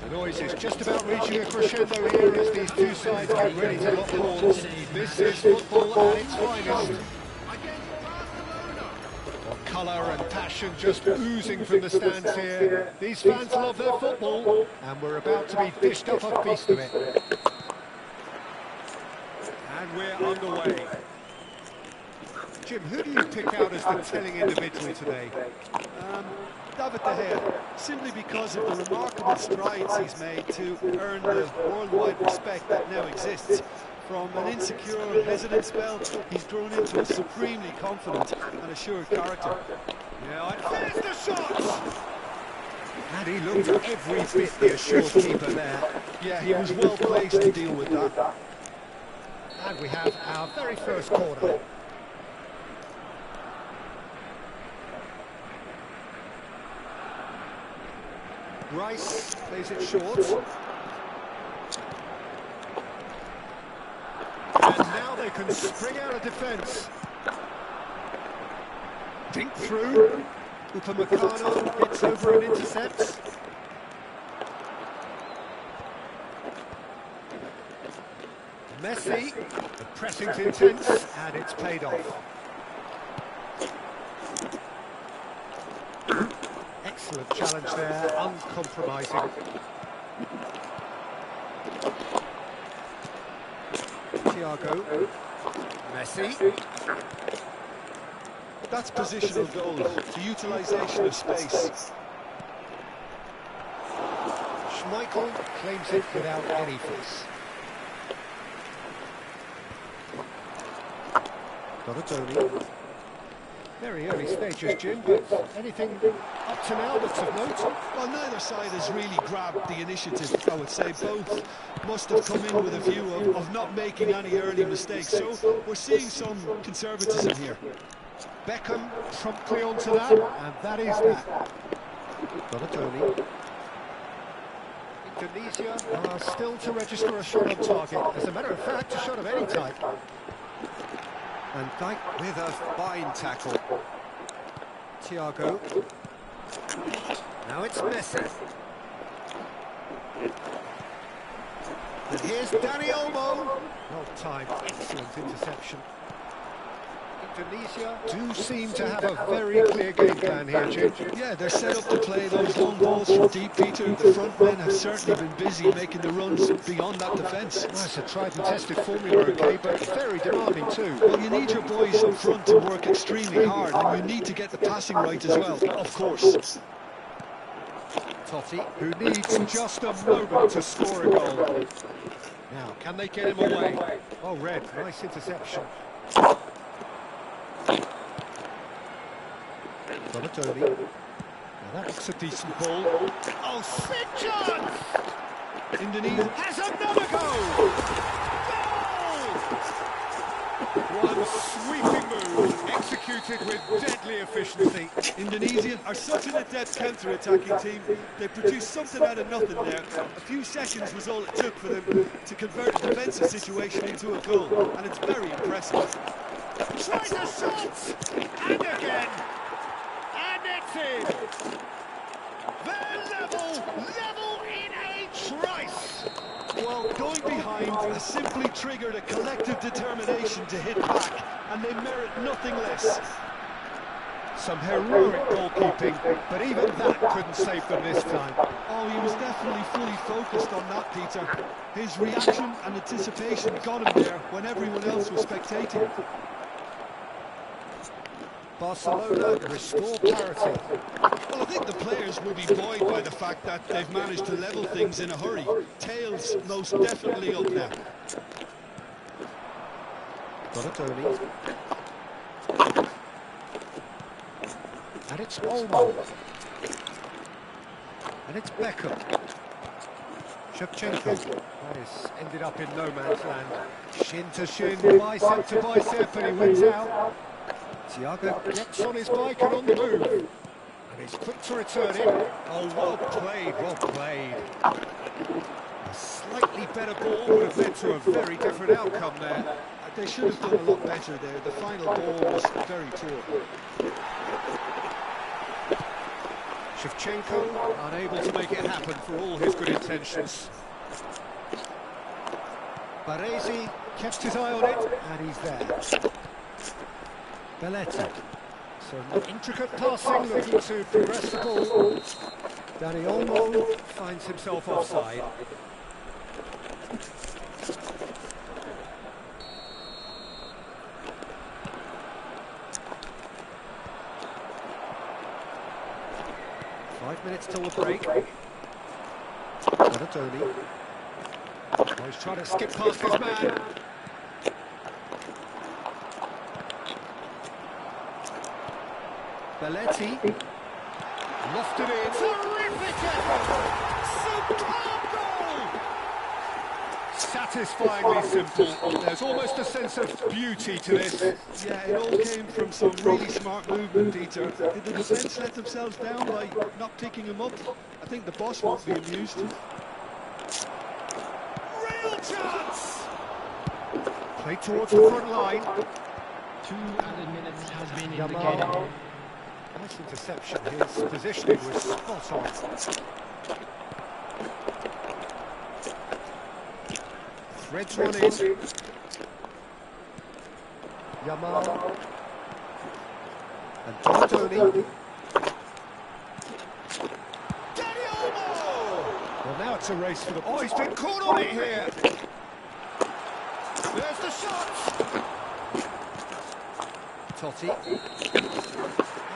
The noise is just about reaching a crescendo here as these two sides get ready to lock horns. This is football at its finest. Colour and passion just oozing from the stands here. These fans love their football, and we're about to be dished up a feast of it. And we're underway. Jim, who do you pick out as the telling individual today? David De Gea, simply because of the remarkable strides he's made to earn the worldwide respect that now exists. From an insecure, hesitant spell, he's grown into a supremely confident and assured character. Yeah, there's the shot! And he looked every bit the assured keeper there. Yeah, he was well placed to deal with that. And we have our very first corner. Rice plays it short. And now they can spring out of defence. Dink through. Upamecano hits over and intercepts. Messi, the pressing's intense, and it's paid off. Excellent challenge there, uncompromising. Thiago, Messi. That's positional goal, the utilisation of space. Schmeichel claims it without any fuss. Donatoni. Very early stages, Jim, but anything up to now that's of note? Well, neither side has really grabbed the initiative, I would say. Both must have come in with a view of not making any early mistakes, so we're seeing some conservatism here. Beckham promptly onto that, and that is that. Donatoni. Indonesia are still to register a shot on target. As a matter of fact, a shot of any type. And Dyke with a fine tackle. Thiago. Now it's Messi. And here's Dani Olmo. Well timed, excellent interception. Indonesia do seem to have a very clear game plan here, Jim. Yeah, they're set up to play those long balls from deep, Peter. The front men have certainly been busy making the runs beyond that defence. Well, it's a tried and tested formula, okay, but very demanding too. Well, you need your boys up front to work extremely hard, and you need to get the passing right as well, of course. Totti, who needs just a moment to score a goal. Now, can they get him away? Oh, Red, nice interception. Donatoni. Now that's a decent ball. Oh, sick chance! Indonesia has another goal! Goal! One sweeping move, executed with deadly efficiency. Indonesia are such an adept counter-attacking team. They produced something out of nothing there. A few seconds was all it took for them to convert a defensive situation into a goal, and it's very impressive. Tries a shot! And again! And it's in! They're level in a trice! Well, going behind has simply triggered a collective determination to hit back, and they merit nothing less. Some heroic goalkeeping, but even that couldn't save them this time. Oh, he was definitely fully focused on that, Peter. His reaction and anticipation got him there when everyone else was spectating. Barcelona restore parity. Well, I think the players will be buoyed by the fact that they've managed to level things in a hurry. Tails most definitely up now. Donatoni. And it's Olmo. And it's Beckham. Shevchenko. That is ended up in no man's land. Shin to shin, bicep to bicep, and he wins out. Thiago gets on his bike and on the move. And he's quick to return it. Oh, well played, well played. A slightly better ball would have led to a very different outcome there. They should have done a lot better there. The final ball was very poor. Shevchenko unable to make it happen for all his good intentions. Baresi kept his eye on it, and he's there. Belletti. Some intricate passing, looking to progress the ball. Dani Olmo finds himself offside. Minutes till the break. Donatoni. Oh, he's trying to skip past his man. Belletti. Lofted in. Terrific effort! Superb goal! Satisfyingly simple. There's almost a sense of beauty to this. Yeah, it all came from some really smart movement, Peter. Did the defence let themselves down by not picking him up? I think the boss won't be amused. Real chance! Played towards the front line. 2 added minutes has been indicated. Nice interception. His positioning was spot on. Threads one in. Yamal. And Donatoni. Dani Olmo! Well, now it's a race for the... Oh, he's been caught on it here. There's the shot. Totti.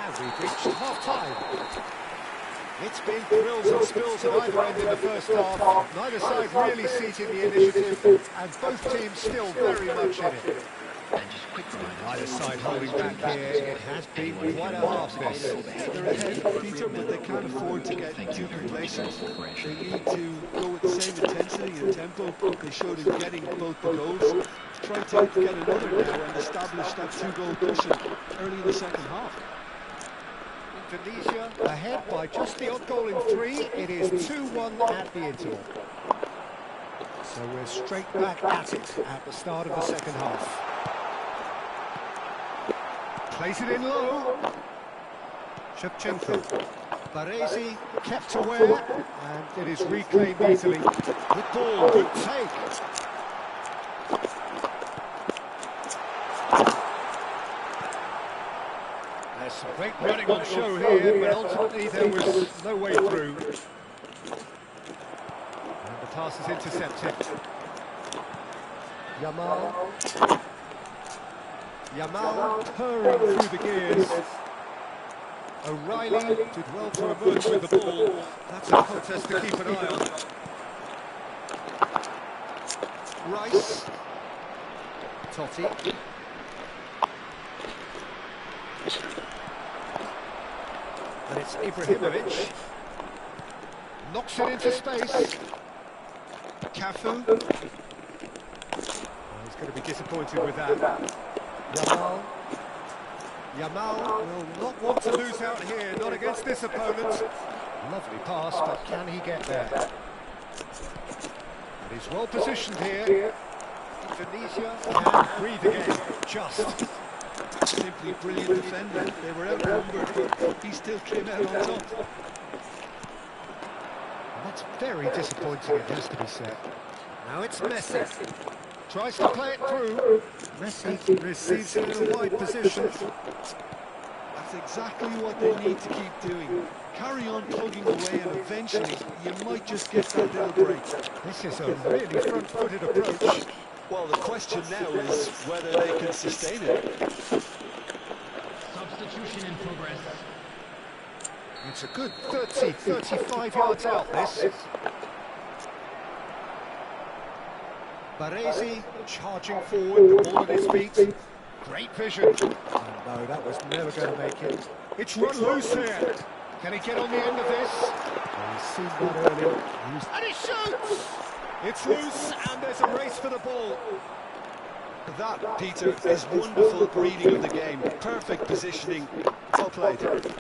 And we've reached half-time. It's been thrills and spills at either end in the first half. Neither side really seating the initiative, and both teams still very much in it. Neither side holding back here. It has been quite a half this. They're ahead, Peter, but they can't afford to get too complacent. They need to go with the same intensity and tempo they showed in getting both the goals. Try to get another now and establish that 2-goal cushion early in the second half. Indonesia ahead by just the odd goal in 3. It is 2-1 at the interval. So we're straight back at it at the start of the second half. Plays it in low. Shevchenko. Baresi kept aware, and it is reclaimed easily. Good ball, good take. There's some great running on show here, but ultimately there was no way through. And the pass is intercepted. Yamal purring through the gears. O'Reilly did well to emerge with the ball. That's a contest to keep an eye on. Rice. Totti. And it's Ibrahimovic. Knocks it into space. Cafu. Oh, he's going to be disappointed with that. Yamal will not want to lose out here, not against this opponent. Lovely pass, but can he get there? And he's well positioned here. Indonesia can breathe again, just. Simply brilliant defender. They were outnumbered, but he still came out on top. And that's very disappointing, it has to be said. Now it's Messi. Tries to play it through. Messi receives it in a wide position. A That's exactly what they need to keep doing. Carry on plugging away and eventually you might just get that little break. This is a really front-footed approach. Well, the question now is whether they can sustain it. Substitution in progress. It's a good 30, 35 yards out, this. Baresi charging forward, the ball at his feet. Great vision. Oh, no, that was never going to make it. It's run loose here. Can he get on the end of this? Oh, he's seen that early. And he shoots! It's loose, and there's a race for the ball. That, Peter, is wonderful reading of the game. Perfect positioning. Well played. Good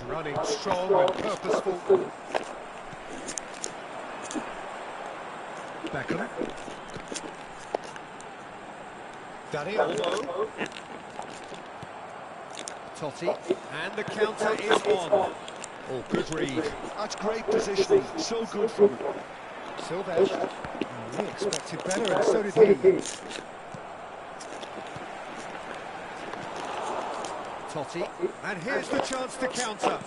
running, strong and purposeful. Beckham. Danny Olmo. Totti. And the counter is on. Oh, good read. That's great positioning. So good from him. Silvesh. He expected better, and so did he. Totti. And here's the chance to counter.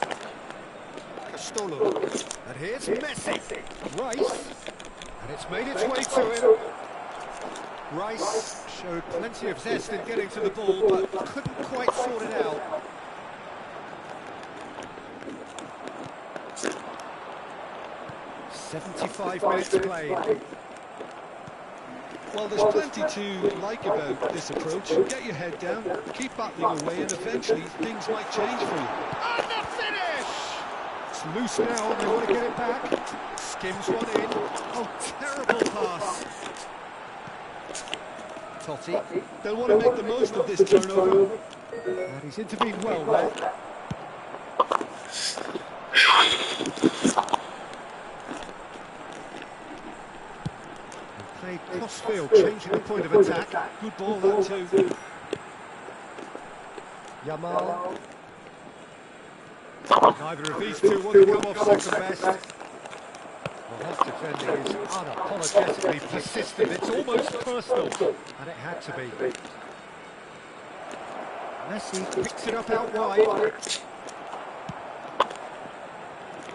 Castolo. And here's Messi. Rice. And it's made its way to him. Rice showed plenty of zest in getting to the ball, but couldn't quite sort it out. "75 minutes played." Well, there's plenty to like about this approach. Get your head down, keep battling away, and eventually things might change for you. And the finish! It's loose now, and they want to get it back. Skims one in. Oh, terrible pass. Totti. They'll want to make the most of this turnover. And he's intervened well there. Played cross-field, changing the point of attack. Good ball, that too. Yamal. Neither of these two want to come off second best. Well, that defending is unapologetically persistent. It's almost personal, and it had to be. Messi picks it up out wide.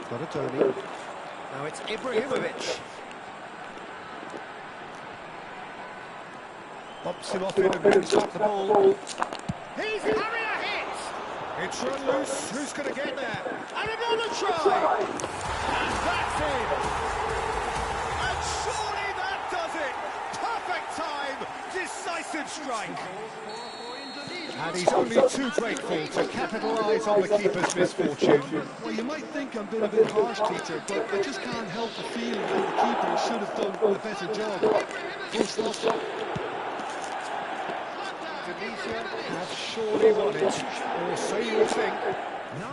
Got a Tony. Now it's Ibrahimovic. Bumps him off in and brings back the ball. He's having a hit! It's run loose. Who's going to get there? And another try! And that's it! And surely that does it! Perfect time! Decisive strike! And he's only too grateful to capitalise on the keeper's misfortune. Well, you might think I'm being a bit harsh, Peter, but I just can't help the feeling that the keeper should have done a better job. Full stop. Tunisia have surely won it, or so you would think.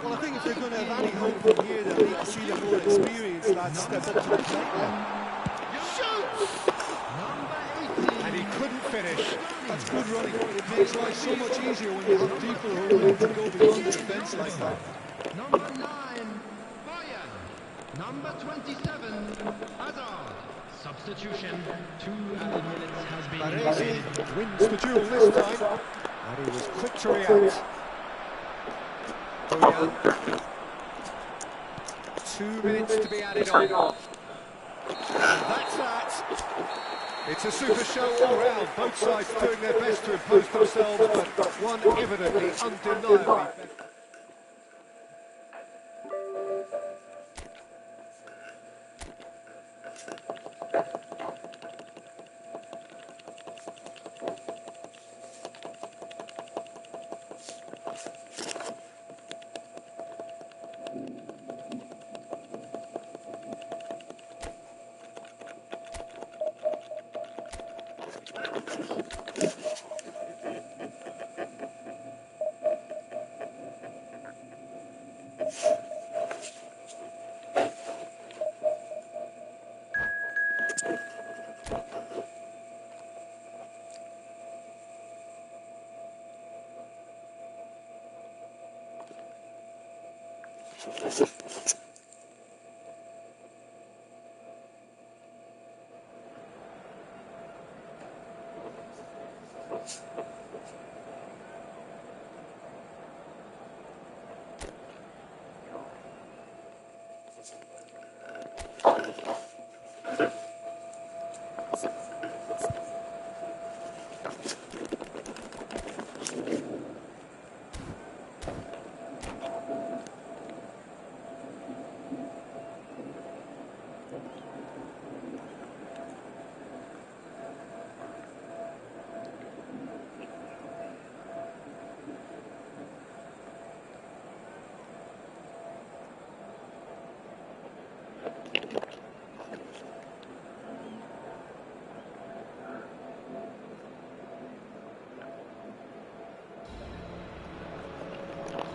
Well, I think if they're going to have any hope from here, they'll need to see the more experienced lads step up to the plate. Shoots! And he couldn't finish. That's good running. It makes life so much easier when you have people who are willing to go beyond the defence like that. Number 9, Bayern. Number 27, Hazard. Substitution. 2 added minutes has been Baresi indicated. wins the duel this time, and he was quick to react. Boyan. 2 minutes to be added on. And that's that. It's a super show all round, both sides doing their best to impose themselves, but one evidently undeniably better.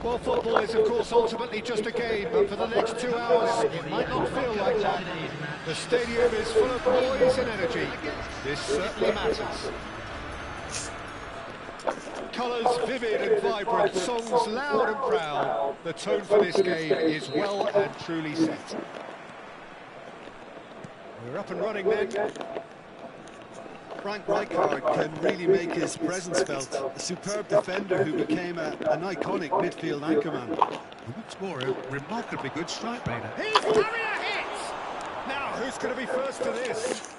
Well, football is, of course, ultimately just a game, but for the next 2 hours, it might not feel like that. The stadium is full of noise and energy. This certainly matters. Colours vivid and vibrant, songs loud and proud. The tone for this game is well and truly set. We're up and running then. Frank Rijkaard can really make his presence felt. A superb defender who became an iconic midfield anchorman. What's more, a remarkably good strike raider. His career hits! Now, who's going to be first to this?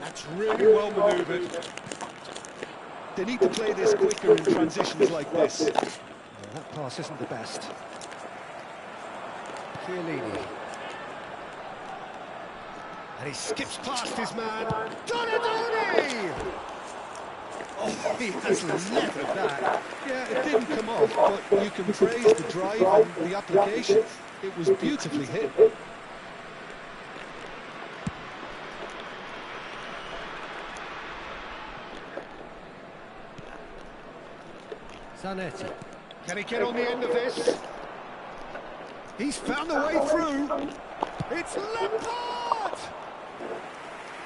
That's really well manoeuvred. They need to play this quicker in transitions like this. Well, that pass isn't the best. Chiellini. And he skips past his man. Donadoni! Oh, he has leathered that. Yeah, it didn't come off, but you can praise the drive and the application. It was beautifully hit. Zanetti. Can he get on the end of this? He's found a way through. It's Lampard!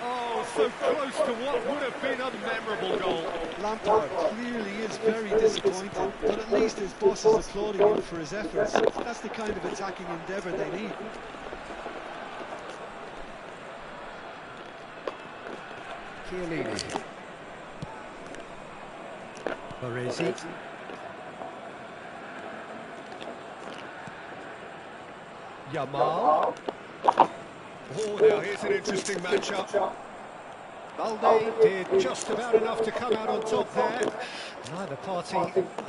Oh, so close to what would have been a memorable goal. Lampard clearly is very disappointed, but at least his boss is applauding him for his efforts. That's the kind of attacking endeavour they need. Chiellini. Baresi. Yamal. Oh, now here's an interesting matchup. Balde did just about enough to come out on top there. Neither party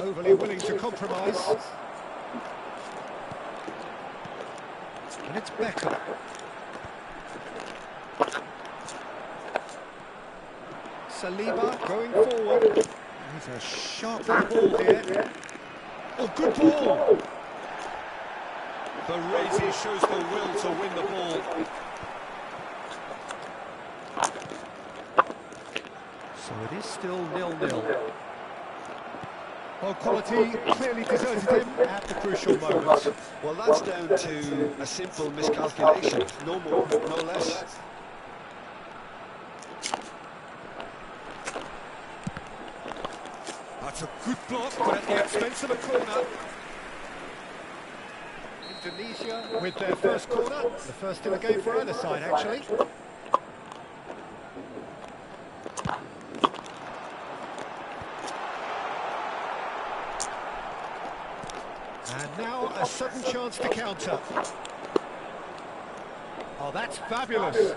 overly willing to compromise. And it's Becker. Saliba going forward. He's a sharp ball here. Oh, good ball! Baresi shows the will to win the ball. So it is still 0-0. Well, quality clearly deserted him at the crucial moment. Well, that's down to a simple miscalculation. No more, no less. That's a good block, but at the expense of a corner. Indonesia with their first corner, the first in the game for either side, actually. And now a sudden chance to counter. Oh, that's fabulous.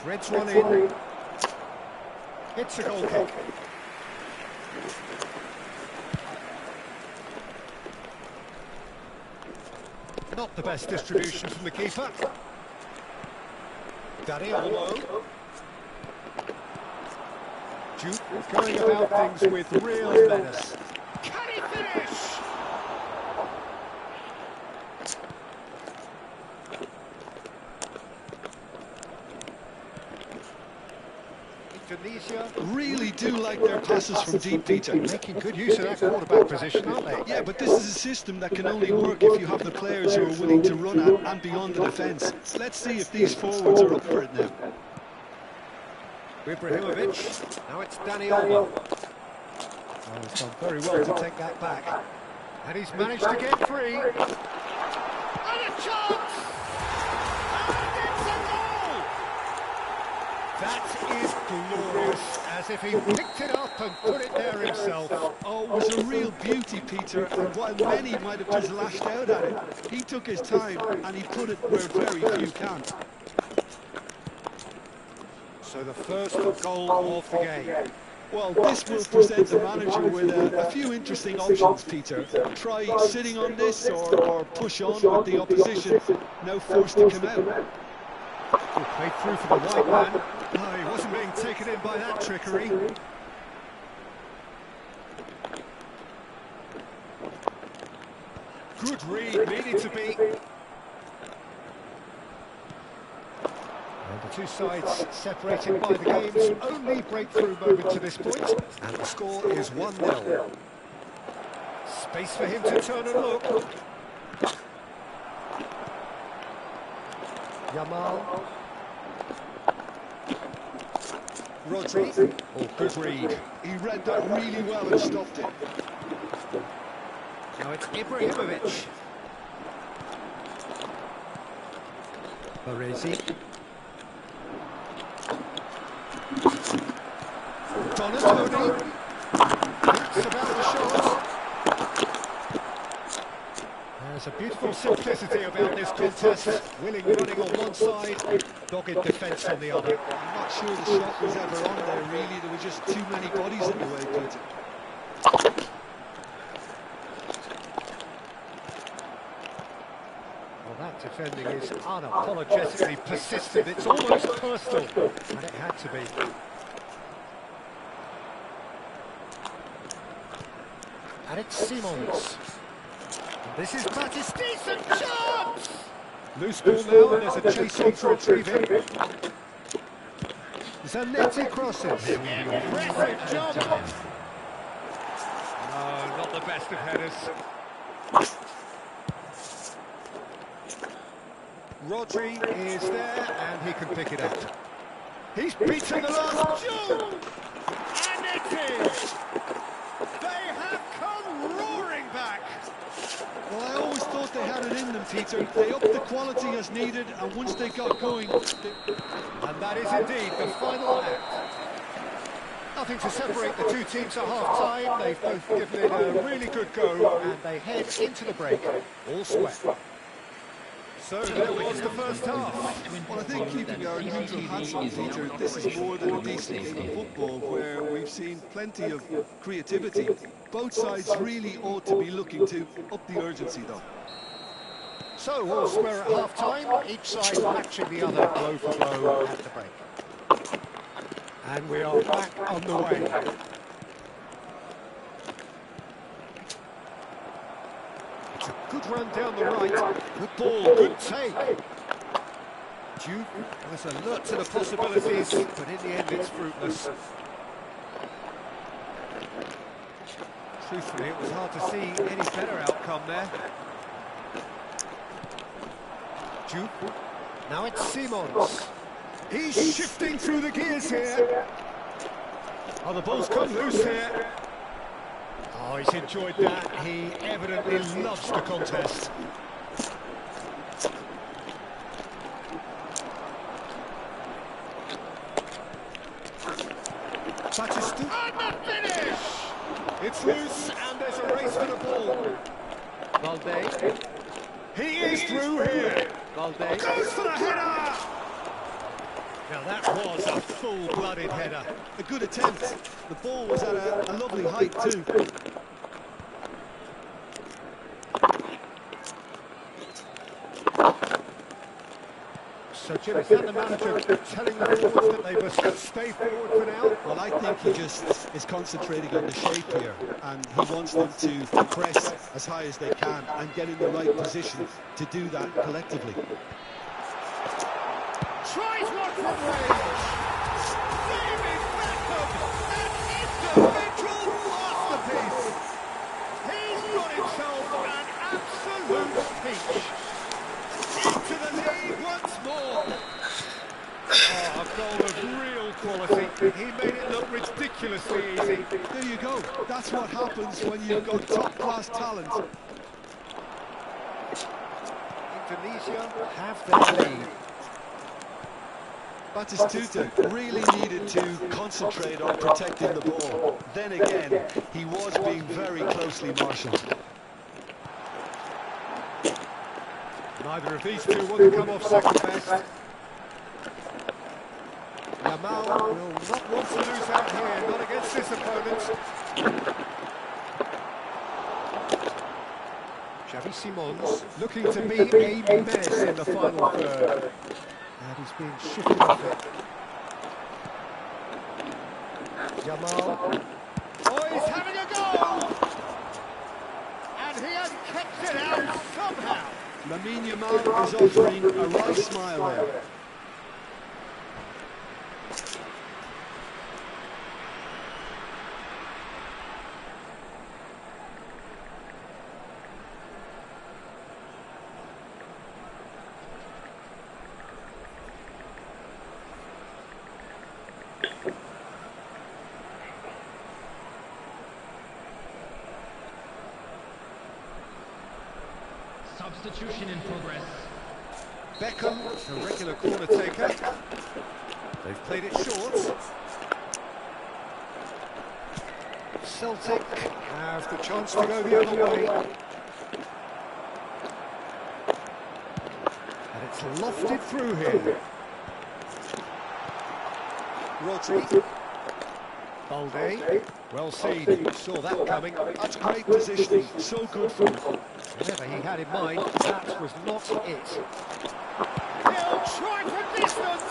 Threads one in. It's a goal kick. Not the best distribution from the keeper. Dani Olmo. Duke going about things with real menace. Can he finish? Indonesia Really do like their passes from deep, Peter. making good use of that quarterback position, aren't they? Yeah, but this is a system that can only work if you have the players who are willing to run at and beyond the defence. Let's see if these forwards are up for it now. Ibrahimovic, now it's Dani Olmo. Oh, he's done very well to take that back. And he's managed to get free. And a chance! And it's a goal! That is glorious, as if he picked it up and put it there himself. Oh, it was a real beauty, Peter, and while many might have just lashed out at it, he took his time and he put it where very few can. So the first goal of the game. Well, this will present the manager with a few interesting options, Peter. Try sitting on this or push on with the opposition, now forced to come out. Oh, played through for the white man. Oh, he wasn't being taken in by that trickery. Good read, needed to be. The two sides separated by the game's only breakthrough moment to this point, and the score is 1-0. Space for him to turn and look. Yamal. Rodri. Oh, good read. He read that really well and stopped it. Now it's Ibrahimovic. Baresi. Donatoni. Thinks about the shot. There's a beautiful simplicity about this contest. Willing running on one side, dogged defence on the other. I'm not sure the shot was ever on there, really. There were just too many bodies in the way, Peter. Well, that defending is unapologetically persistent. It's almost personal, and it had to be. And it's Simons. This is Mattis, decent chance! Loose ball now, and there's a chase on to retrieve it. Zanetti crosses. Impressive job! No, not the best of headers. Rodri is there, and he can pick it up. He's beaten the last jump! And it is! They have come roaring back! Well, I always thought they had it in them, Peter. They upped the quality as needed, and once they got going... And that is indeed the final act. Nothing to separate the two teams at half-time. They've both given it a really good go, and they head into the break all sweat. So there was the first half. Well, I think keeping our neutral hats on, Peter, this is more than a decent game of football where we've seen plenty of creativity. Both sides really ought to be looking to up the urgency, though. So all square at half-time, each side matching the other blow for blow at the break. And we are back on the way. It's a good run down the right. Good ball, good take. Duke was alert to the possibilities, but in the end it's fruitless. Truthfully, it was hard to see any better outcome there. Duke. Now it's Simons. He's shifting through the gears here. Oh, the ball's come loose here. Oh, he's enjoyed that. He evidently loves the contest. Batista. And the finish! It's loose, and there's a race for the ball. Valde. He is through here. Valde. Goes for the header! Now that was a full-blooded header. A good attempt. The ball was at a lovely height too. So Jim, is that the manager telling the forwards that they must stay forward for now? Well, I think he just is concentrating on the shape here, and he wants them to press as high as they can and get in the right position to do that collectively. Tries one from range. David Beckham, an individual masterpiece. He's got himself an absolute peach. Into the lead once more. Oh, a goal of real quality. He made it look ridiculously easy. There you go. That's what happens when you've got top-class talent. Indonesia have their lead. Batistuta really needed to concentrate on protecting the ball. Then again, he was being very closely marshalled. Neither of these two want to come off second best. Yamal will not want to lose out here, not against his opponent. Xavi Simons looking to be a mess in the final third. And he's being shifted off it. Yamal. Oh, he's having a go! And he has kept it out somehow. Lamine Yamal is offering a wry smile there. Substitution in progress. Beckham, the regular corner taker. They've played it short. Celtic have the chance to go the other way. And it's lofted through here. Rodri. Balde. Well seen. Saw that coming. That's great positioning, so good from him. Whatever he had in mind, that was not it. He'll try for distance!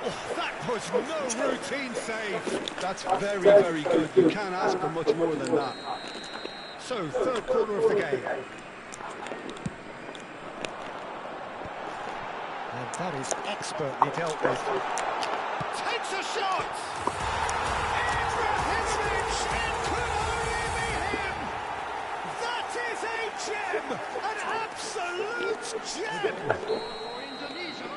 Oh, that was no routine save. That's very, very good. You can't ask for much more than that. So, third corner of the game. And that is expertly dealt with. Takes a shot! Ibrahimovic, it could only be him! That is a gem! An absolute gem! For Indonesia.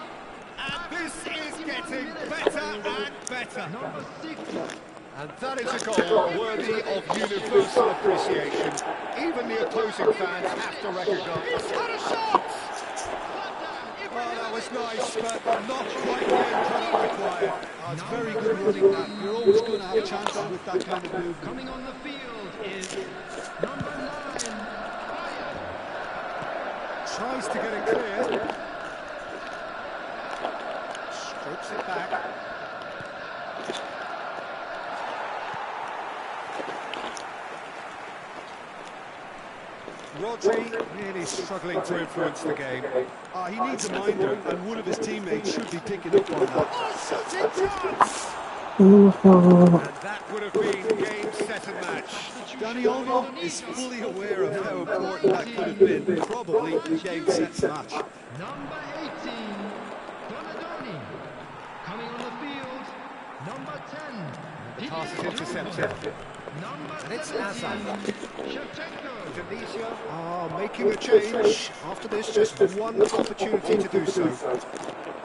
And this is getting better and better. Number 6. And that is a goal worthy of universal appreciation. Even the opposing fans have to recognise. He's had a shot! Well, that was nice, but not quite the end product required. Oh, it's very good running that. You're always going to have chances with that kind of move. Coming on the field is number 9. Fire. Tries to get it clear. Strokes it back. Rodri really struggling to influence the game. He needs a minder, and one of his teammates should be picking up on that. Oh, shooting chance! And that would have been game, set and match. Danny Olmo is fully aware of how important that could have been. Probably game, set, match. Number 18. Donadoni. Coming on the field. Number 10. The pass is intercepted. Number And it's 17. Azam. Shevchenko. Indonesia are making a change. After this, just one opportunity to do so.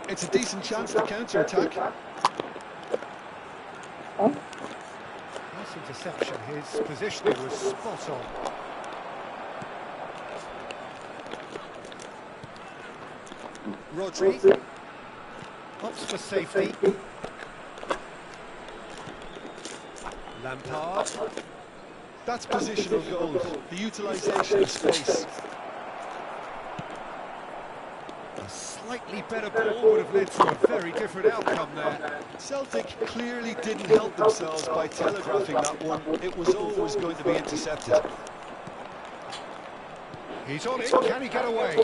It's a decent chance to counter-attack. Nice interception. His positioning was spot on. Rodri opts for safety. Lampard. That's positional goals, the utilisation of space. A slightly better ball would have led to a very different outcome there. Celtic clearly didn't help themselves by telegraphing that one. It was always going to be intercepted. He's on it. Can he get away?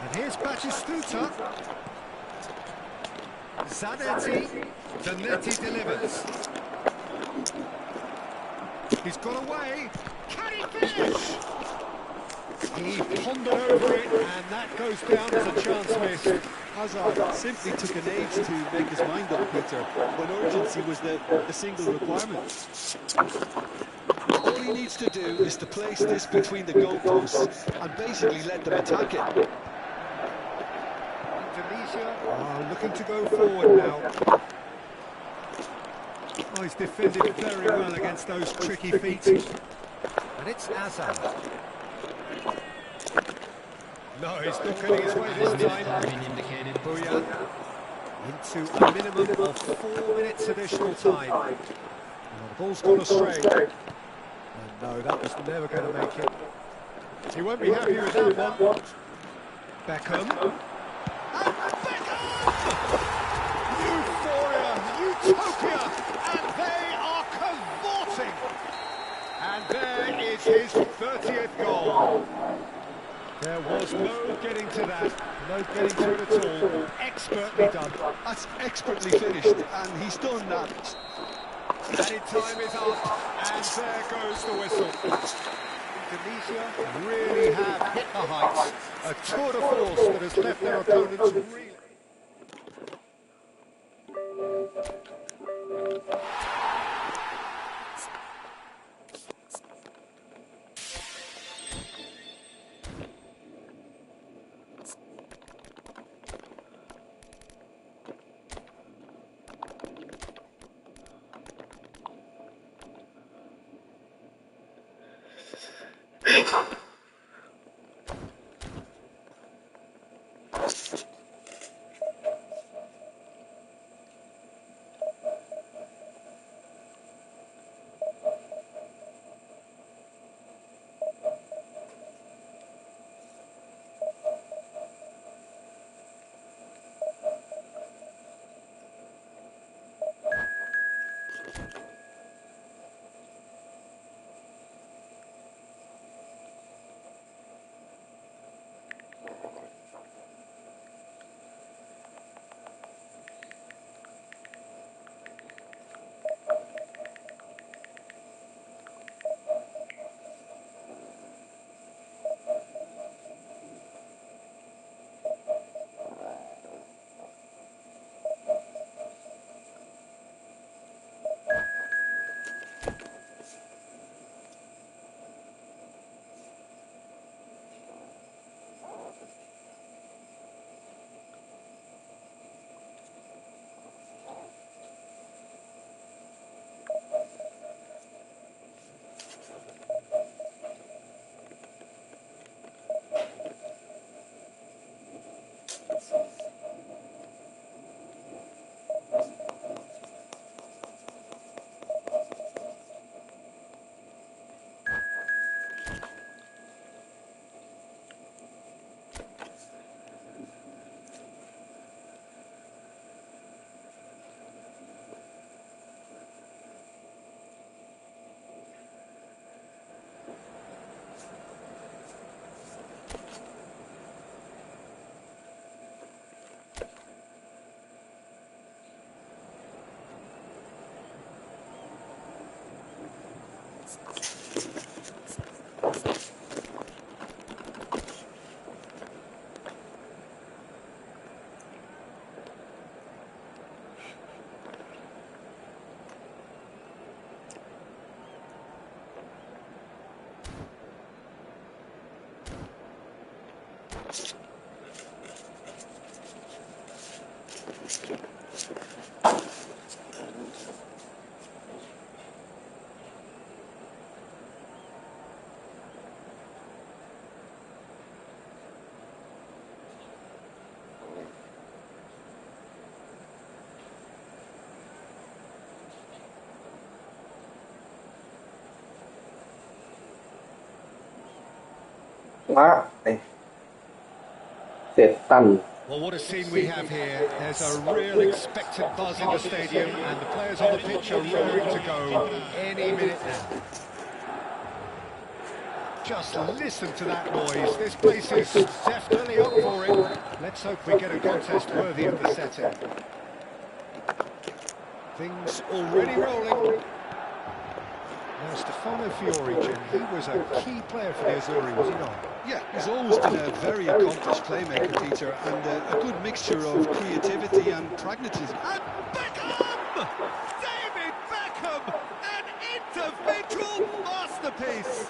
And here's Batistuta. Zanetti. Zanetti delivers. He's got away. Can he finish? He pondered over it, and that goes down as a chance missed. Hazard simply took an age to make his mind up, Peter, when urgency was the single requirement. All he needs to do is to place this between the goalposts and basically let them attack it. Indonesia are looking to go forward now. Oh, he's defended very well against those tricky feet. And it's Azam. No, he's not getting his way this time. Boyan into a minimum of 4 minutes additional time. Well, the ball's gone astray. And no, that was never going to make it. He won't be happy with that one. Beckham. And Beckham! Euphoria, utopia, and they are cavorting. And there is his 30th goal. There was no getting to that, no getting to it at all. Expertly done. That's expertly finished, and he's done that. Added time is up, and there goes the whistle. Indonesia really have hit the heights. A tour de force that has left their opponents really... Quá đây. Xếp tần. Well, what a scene we have here. There's a real expectant buzz in the stadium, and the players on the pitch are raring to go any minute now. Just listen to that noise. This place is definitely up for it. Let's hope we get a contest worthy of the setting. Things already rolling. Now, Stefano Fiori, Jim, he was a key player for the Azzurri, was he not? Yeah, he's always been a very accomplished playmaker, Peter, and a good mixture of creativity and pragmatism. And Beckham! David Beckham! An individual masterpiece!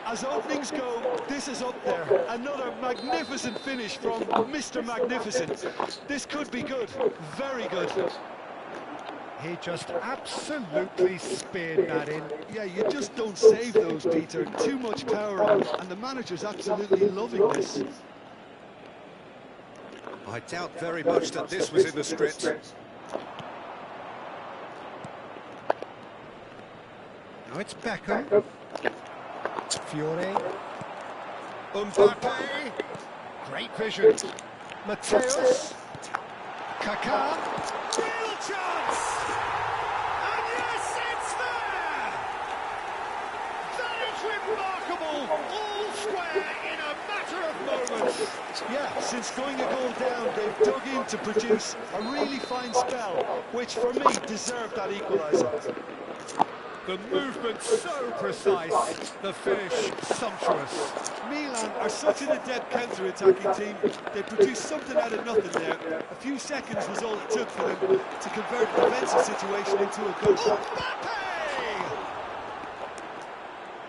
As openings go, this is up there. Another magnificent finish from Mr. Magnificent. This could be good, very good. He just absolutely speared that in. Yeah, you just don't save those, Peter. Too much power, and the manager's absolutely loving this. I doubt very much that this was in the script. Now it's Beckham. Fiore. Mbappe. Great vision. Mateus. Kaká. Real chance! And yes, it's there! That is remarkable! All square in a matter of moments. Yeah, since going a goal down, they've dug in to produce a really fine spell, which for me deserved that equaliser. The movement so precise, the finish sumptuous. Milan are such an adept counter-attacking team. They produced something out of nothing there. A few seconds was all it took for them to convert a defensive situation into a goal. Mbappe!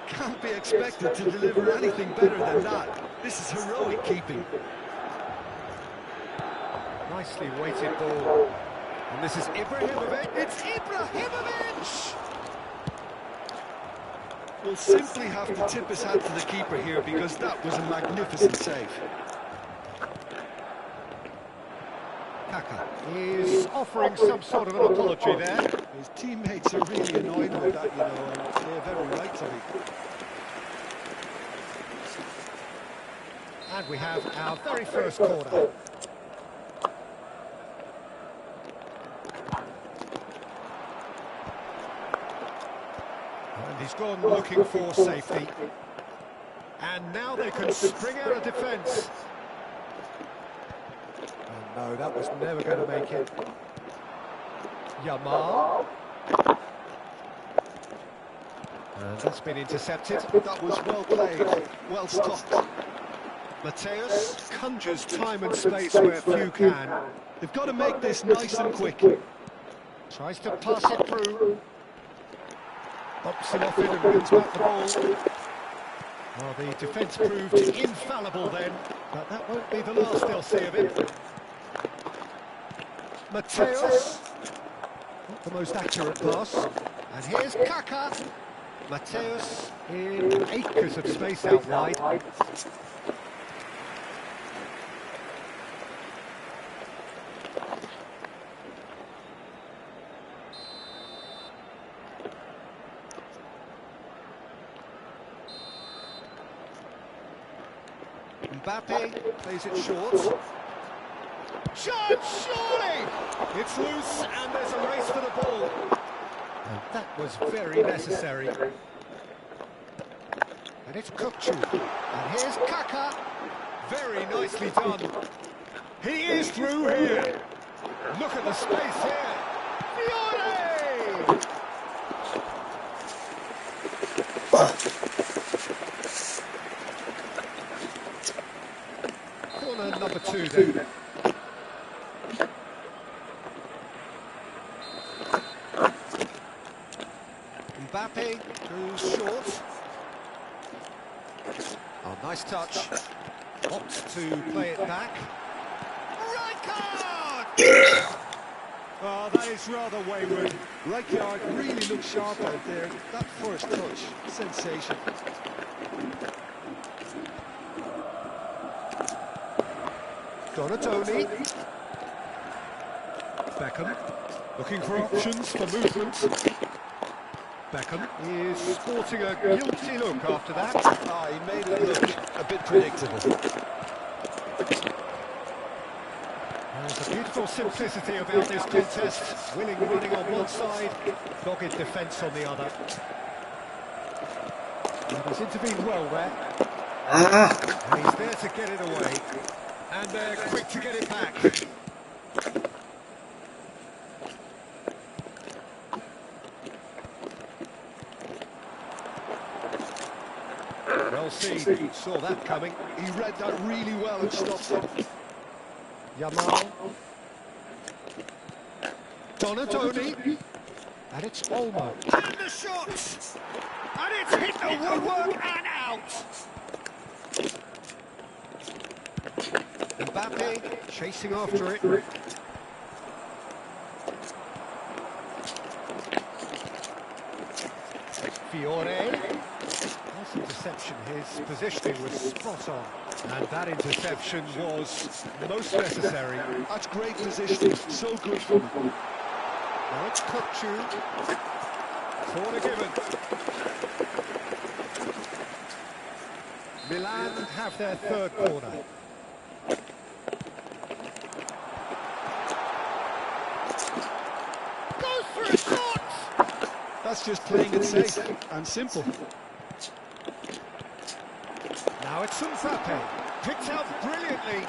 Can't be expected to deliver anything better than that. This is heroic keeping. Nicely weighted ball. And this is Ibrahimovic. It's Ibrahimovic! We'll simply have to tip his hat to the keeper here because that was a magnificent save. Kaká is offering some sort of an apology there. His teammates are really annoyed with that, you know, and they have every right to be. And we have our very first corner. And he's gone looking for safety. And now they can spring out of defence. Oh no, that was never going to make it. Yamal. And that's been intercepted. That was well played, well stopped. Mateus conjures time and space where few can. They've got to make this nice and quick. Tries to pass it through. Bops him off it and wins back the ball. Well, the defence proved infallible then, but that won't be the last they'll see of it. Mateus. Not the most accurate pass. And here's Kaká. Mateus in acres of space out wide. Mbappe plays it short. Chance, surely! It's loose and there's a race for the ball. And that was very necessary. And it's Kukçu. And here's Kaká. Very nicely done. He is through here. Look at the space here. Fiore! Corner number 2 then. Mbappe goes short. Oh, nice touch. Opts to play it back. Right card! Oh, that is rather wayward. Rijkaard really looked sharp out there. That first touch, sensation. Donatoni. Beckham, looking for options for movement. Beckham is sporting a guilty look after that. Ah, he made it look a bit predictable. There's a beautiful simplicity about this contest. Willing running on one side, dogged defence on the other. And he's intervened well there. And he's there to get it away. And they're quick to get it back. Well seen, saw that coming. He read that really well and stopped it. Yamal. Donatoni. And it's Olmo. And the shot! And it's hit the woodwork and out! Mbappe chasing after it. Fiore. Nice interception, his positioning was spot on. And that interception was most necessary. That's great positioning, so good from him. Now it's Kukçu. Corner given. Milan have their third corner. Goes for a shot! That's just playing it safe and simple. Now it's Mbappe. Picked out brilliantly.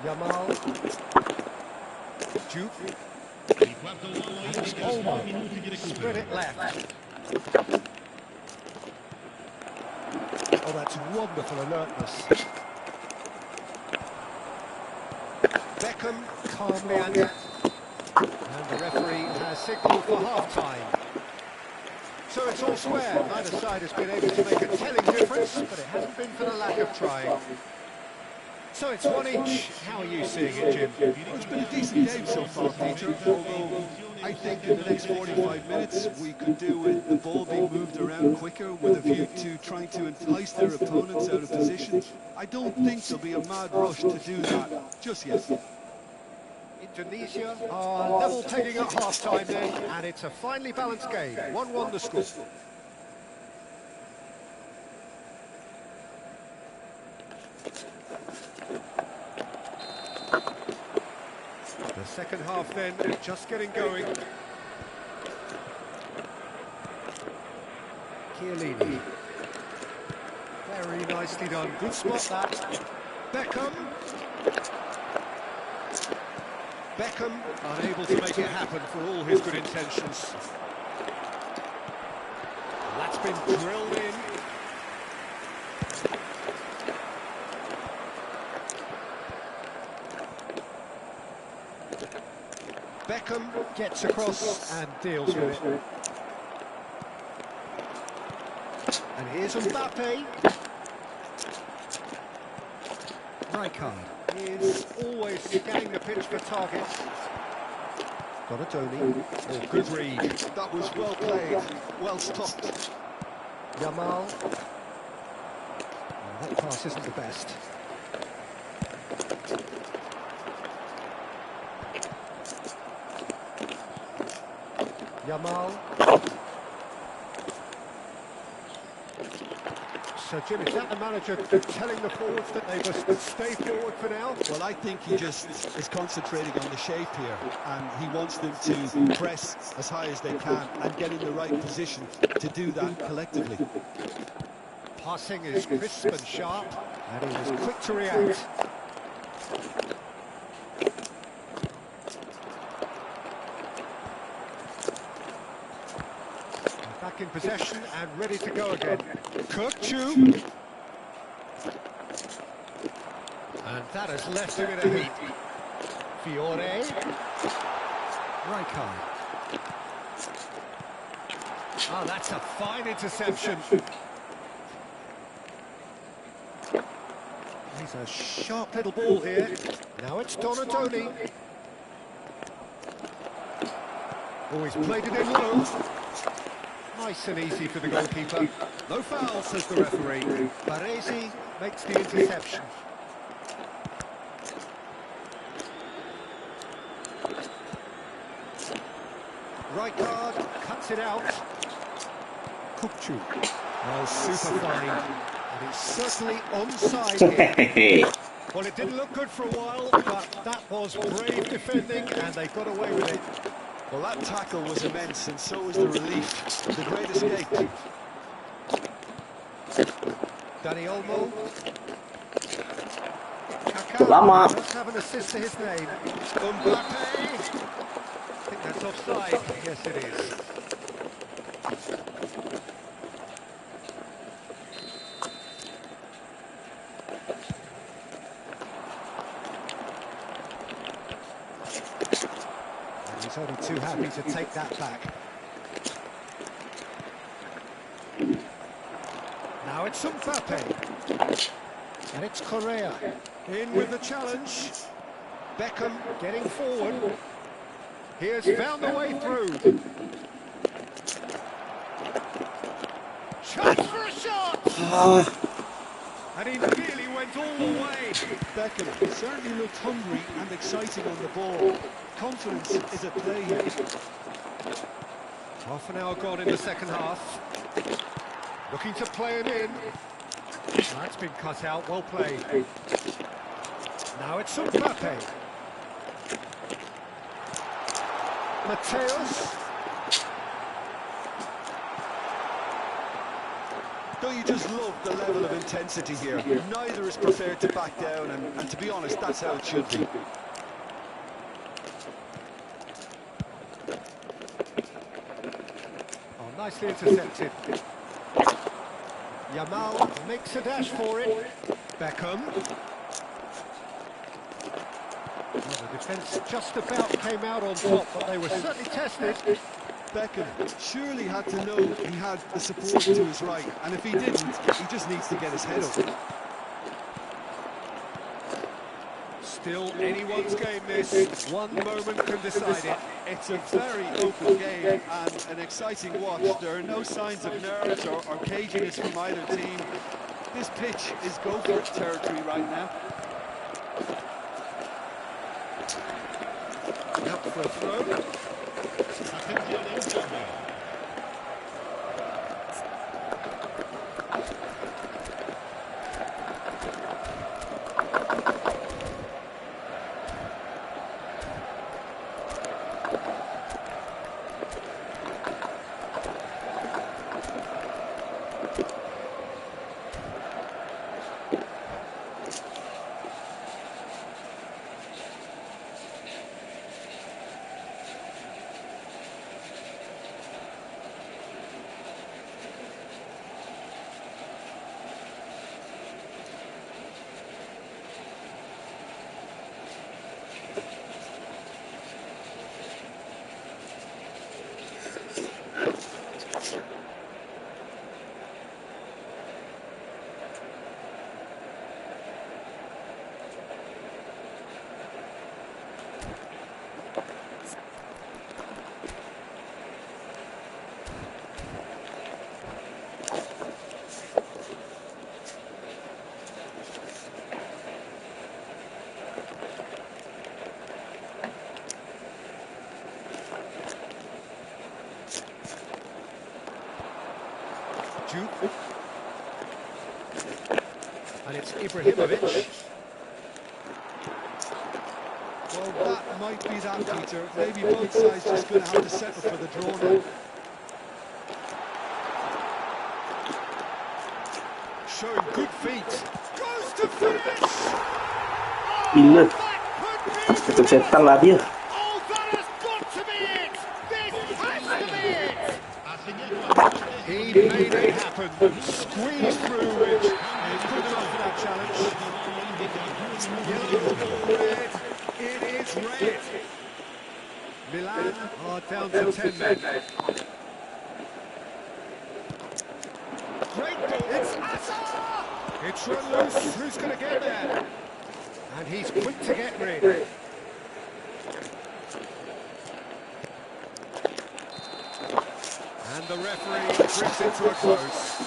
Yamal. Duke. And it's Olmo. Spread it left. Oh, that's wonderful alertness. Beckham calmly and the referee has signalled for half-time. So it's all square. Neither side has been able to make a telling difference, but it hasn't been for the lack of trying. So it's one each. How are you seeing it, Jim? Well, it's been a decent game so far, Peter, although I think in the next 45 minutes we could do with the ball being moved around quicker with a view to trying to entice their opponents out of position. I don't think there'll be a mad rush to do that just yet. Indonesia are level taking at half-time then, and it's a finely balanced game. 1-1 the score. The second half then, just getting going. Chiellini. Very nicely done. Good spot that. Beckham. Beckham unable to make it happen for all his good intentions. That's been drilled in. Beckham gets across and deals with it. And here's Mbappe. Rijkaard is always scanning the pitch for targets. Donatoni. Oh, good read. That was well played, well stopped. Yamal. Oh, that pass isn't the best. Yamal. So, Jim, is that the manager telling the forwards that they must stay forward for now? Well, I think he just is concentrating on the shape here, and he wants them to press as high as they can and get in the right position to do that collectively. Passing is crisp and sharp, and he was quick to react. Back in possession and ready to go again. Kukçu. And that has left him in a heap. Fiore. Rijkaard. Oh, that's a fine interception. It's a sharp little ball here. Now it's Donatoni. Oh, he's played it in low. Nice and easy for the goalkeeper. No foul, says the referee. Baresi makes the interception. Rijkaard cuts it out. Kupchu. Oh, super fine. And it's certainly onside here. Well, it didn't look good for a while, but that was brave defending, and they got away with it. Well, that tackle was immense, and so was the relief. The great escape. Danny Olmo. Kaká Lama. does have an assist to his name. Mbappe. I think that's offside. Yes, it is. And he's only too happy to take that back. Now it's Mbappe. And it's Correa. In with the challenge. Beckham getting forward. He has found the way through. Chance for a shot! And he nearly went all the way. Beckham certainly looked hungry and exciting on the ball. Confidence is at play here. Half an hour gone in the second half. Looking to play him in. That's been cut out, well played. Now it's Mbappe. Mateus. Don't you just love the level of intensity here? Neither is prepared to back down, and to be honest, that's how it should be. Oh, nicely intercepted. Yamal makes a dash for it. Beckham. Well, the defence just about came out on top, but they were certainly tested. Beckham surely had to know he had the support to his right, and if he didn't, he just needs to get his head up. Still anyone's game, this. One moment can decide it. It's a very open game and an exciting watch. There are no signs of nerves or caginess from either team. This pitch is go-for-it territory right now. Up for a throw. Duke. And it's Ibrahimovic. Well, that might be that, Peter. Maybe both sides just going to have to settle for the draw now. Showing good feet. Goes to finish! Inner. That could be Itu setan lah dia. Oh, that has got to be it! This has to be it! He made it happen. Squeezed through, which is good enough for that challenge. Yellow or red, it is red. Milan are down to 10 men. great ball. It's Hazard! It's run loose. Who's going to get there? And he's quick to get rid. And the referee brings it to a close.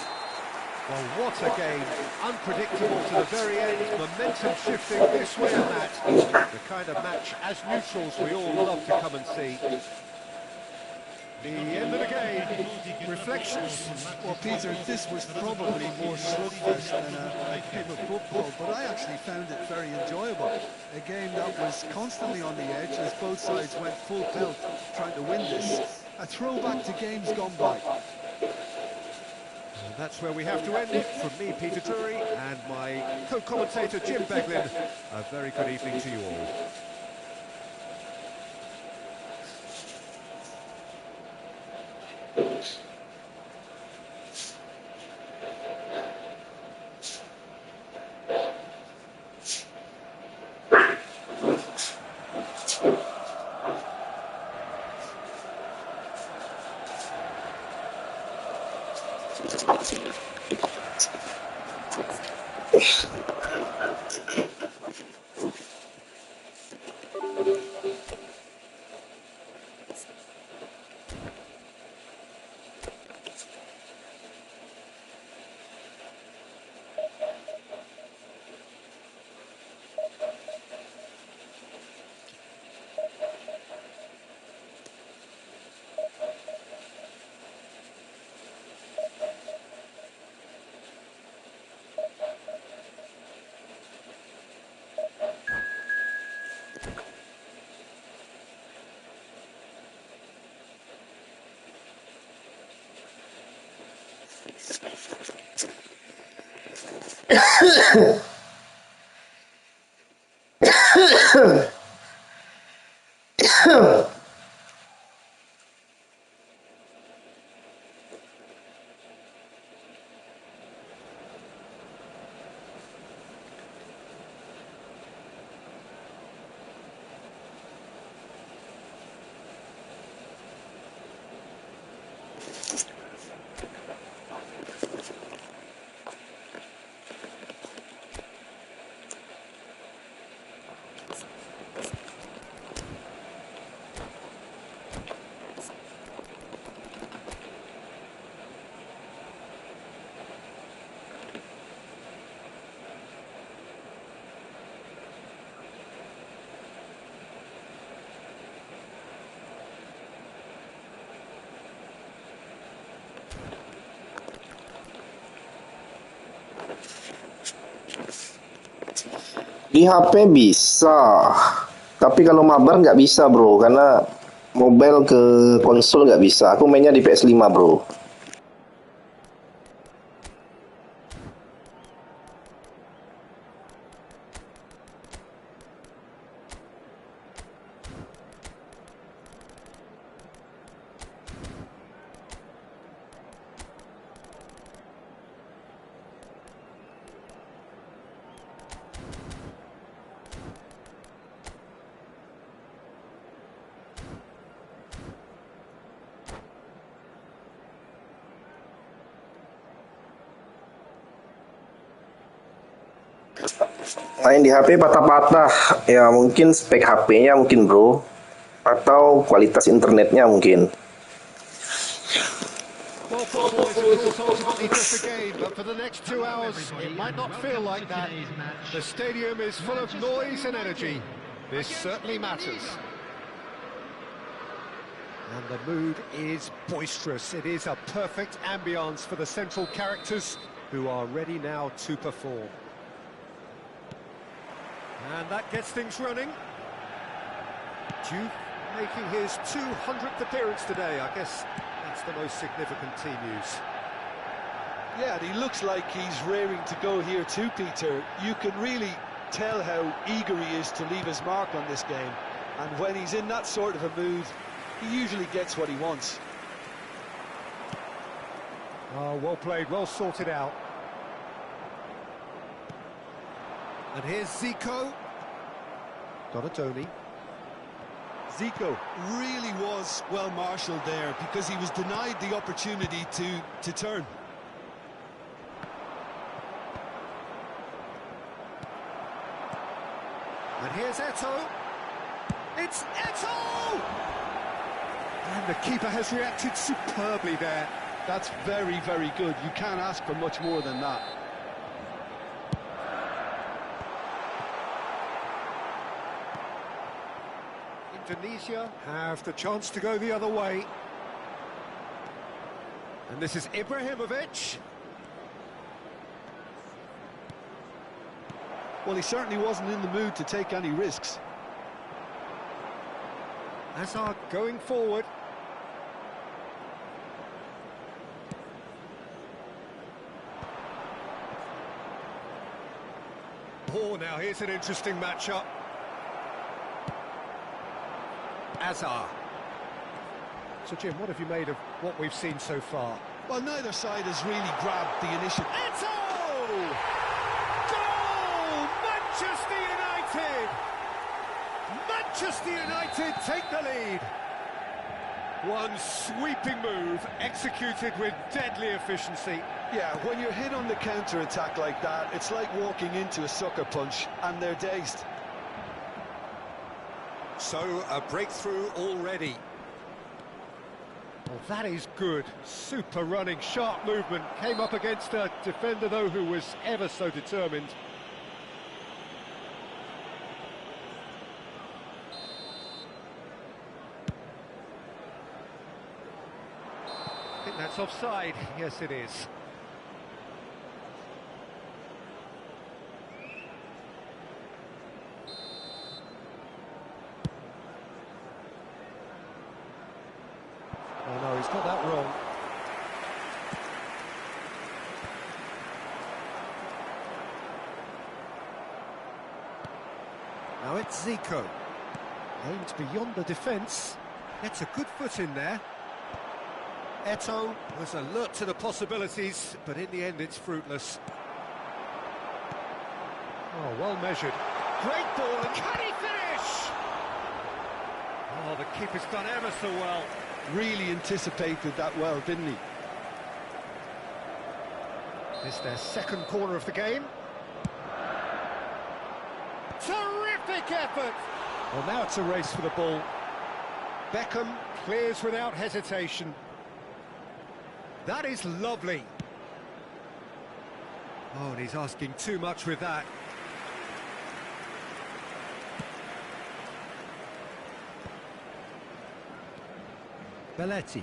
Well, what a game. Unpredictable to the very end. Momentum shifting this way and that. The kind of match, as neutrals, we all love to come and see. The end of the game. Reflections? Well, Peter, this was probably more slugfest than a game of football, but I actually found it very enjoyable. A game that was constantly on the edge as both sides went full pelt trying to win this. A throwback to games gone by. And that's where we have to end it. From me, Peter Drury, and my co-commentator, Jim Beglin. A very good evening to you all. Di HP bisa, tapi kalau mabar nggak bisa bro, karena mobile ke konsol nggak bisa. Aku mainnya di PS5 bro. Main di HP patah-patah, ya mungkin spek HP-nya mungkin bro, atau kualitas internetnya mungkin. Well, football is, of course, ultimately just a game, but for the next 2 hours, it might not feel like that. The stadium is full of noise and energy. This certainly matters. And the mood is boisterous. It is a perfect ambience for the central characters, who are ready now to perform. And that gets things running. Duke making his 200th appearance today. I guess that's the most significant team news. Yeah, and he looks like he's raring to go here too, Peter. You can really tell how eager he is to leave his mark on this game. And when he's in that sort of a mood, he usually gets what he wants. Oh, well played, well sorted out. And here's Zico. Donatoni. Zico really was well marshalled there because he was denied the opportunity to turn. And here's Eto'o. It's Eto'o! And the keeper has reacted superbly there. That's very, very good. You can't ask for much more than that. Indonesia have the chance to go the other way. And this is Ibrahimovic. Well, he certainly wasn't in the mood to take any risks. Hazard going forward. Oh, now here's an interesting matchup. Hazard. So, Jim, what have you made of what we've seen so far? Well, neither side has really grabbed the initiative. Eto'o! Goal! Manchester United! Manchester United take the lead. One sweeping move, executed with deadly efficiency. Yeah, when you're hit on the counter-attack like that, it's like walking into a sucker punch, and they're dazed. So, a breakthrough already. Well, that is good. Super running, sharp movement. Came up against a defender, though, who was ever so determined. I think that's offside. Yes, it is. Oh no, he's got that wrong. Now it's Zico. Aimed beyond the defence. Gets a good foot in there. Eto'o was alert to the possibilities, but in the end it's fruitless. Oh, well measured. Great ball, and can he finish? Oh, the keeper's done ever so well. Really anticipated that well, didn't he? It's their second corner of the game. Terrific effort! Well, now it's a race for the ball. Beckham clears without hesitation. That is lovely. Oh, and he's asking too much with that. Belletti.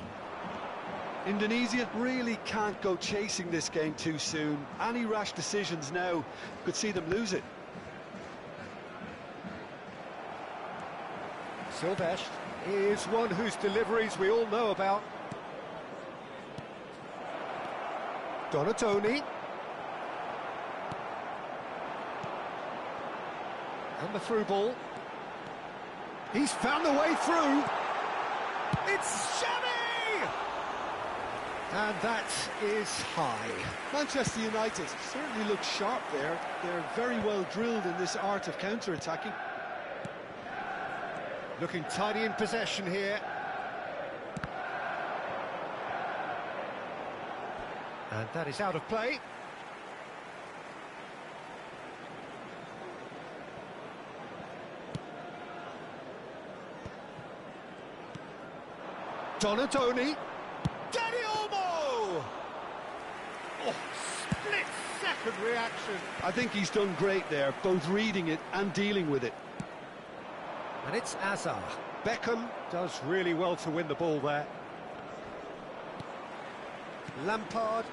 Indonesia really can't go chasing this game too soon. Any rash decisions now could see them lose it. Silvestre is one whose deliveries we all know about. Donatoni. And the through ball. He's found the way through. It's Xavi! And that is high. Manchester United certainly look sharp there. They're very well drilled in this art of counter-attacking. Looking tidy in possession here. And that is out of play. Donatoni. Danny Olmo! Oh, split-second reaction. I think he's done great there, both reading it and dealing with it. And it's Hazard. Beckham does really well to win the ball there. Lampard.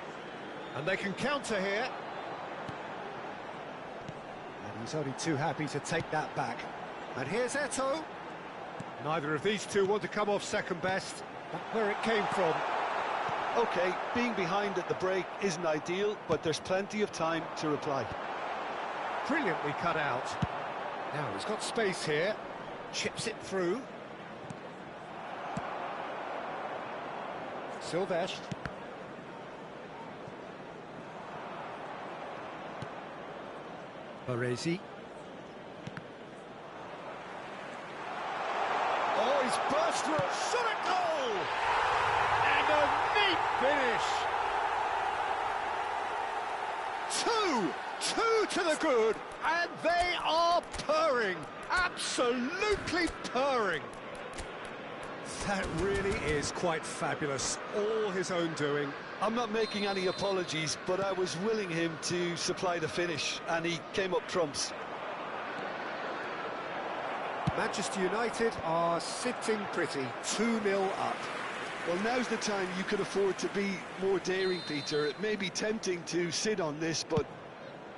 And they can counter here. And he's only too happy to take that back. And here's Eto'o. Neither of these two want to come off second best. That's where it came from. OK, being behind at the break isn't ideal, but there's plenty of time to reply. Brilliantly cut out. Now he's got space here. Chips it through. Silvestre. Baresi. Oh, he's burst through a shot at goal! And a neat finish! Two to the good, and they are purring. Absolutely purring. That really is quite fabulous. All his own doing. I'm not making any apologies, but I was willing him to supply the finish, and he came up trumps. Manchester United are sitting pretty, 2-0 up. Well, now's the time you could afford to be more daring, Peter. It may be tempting to sit on this, but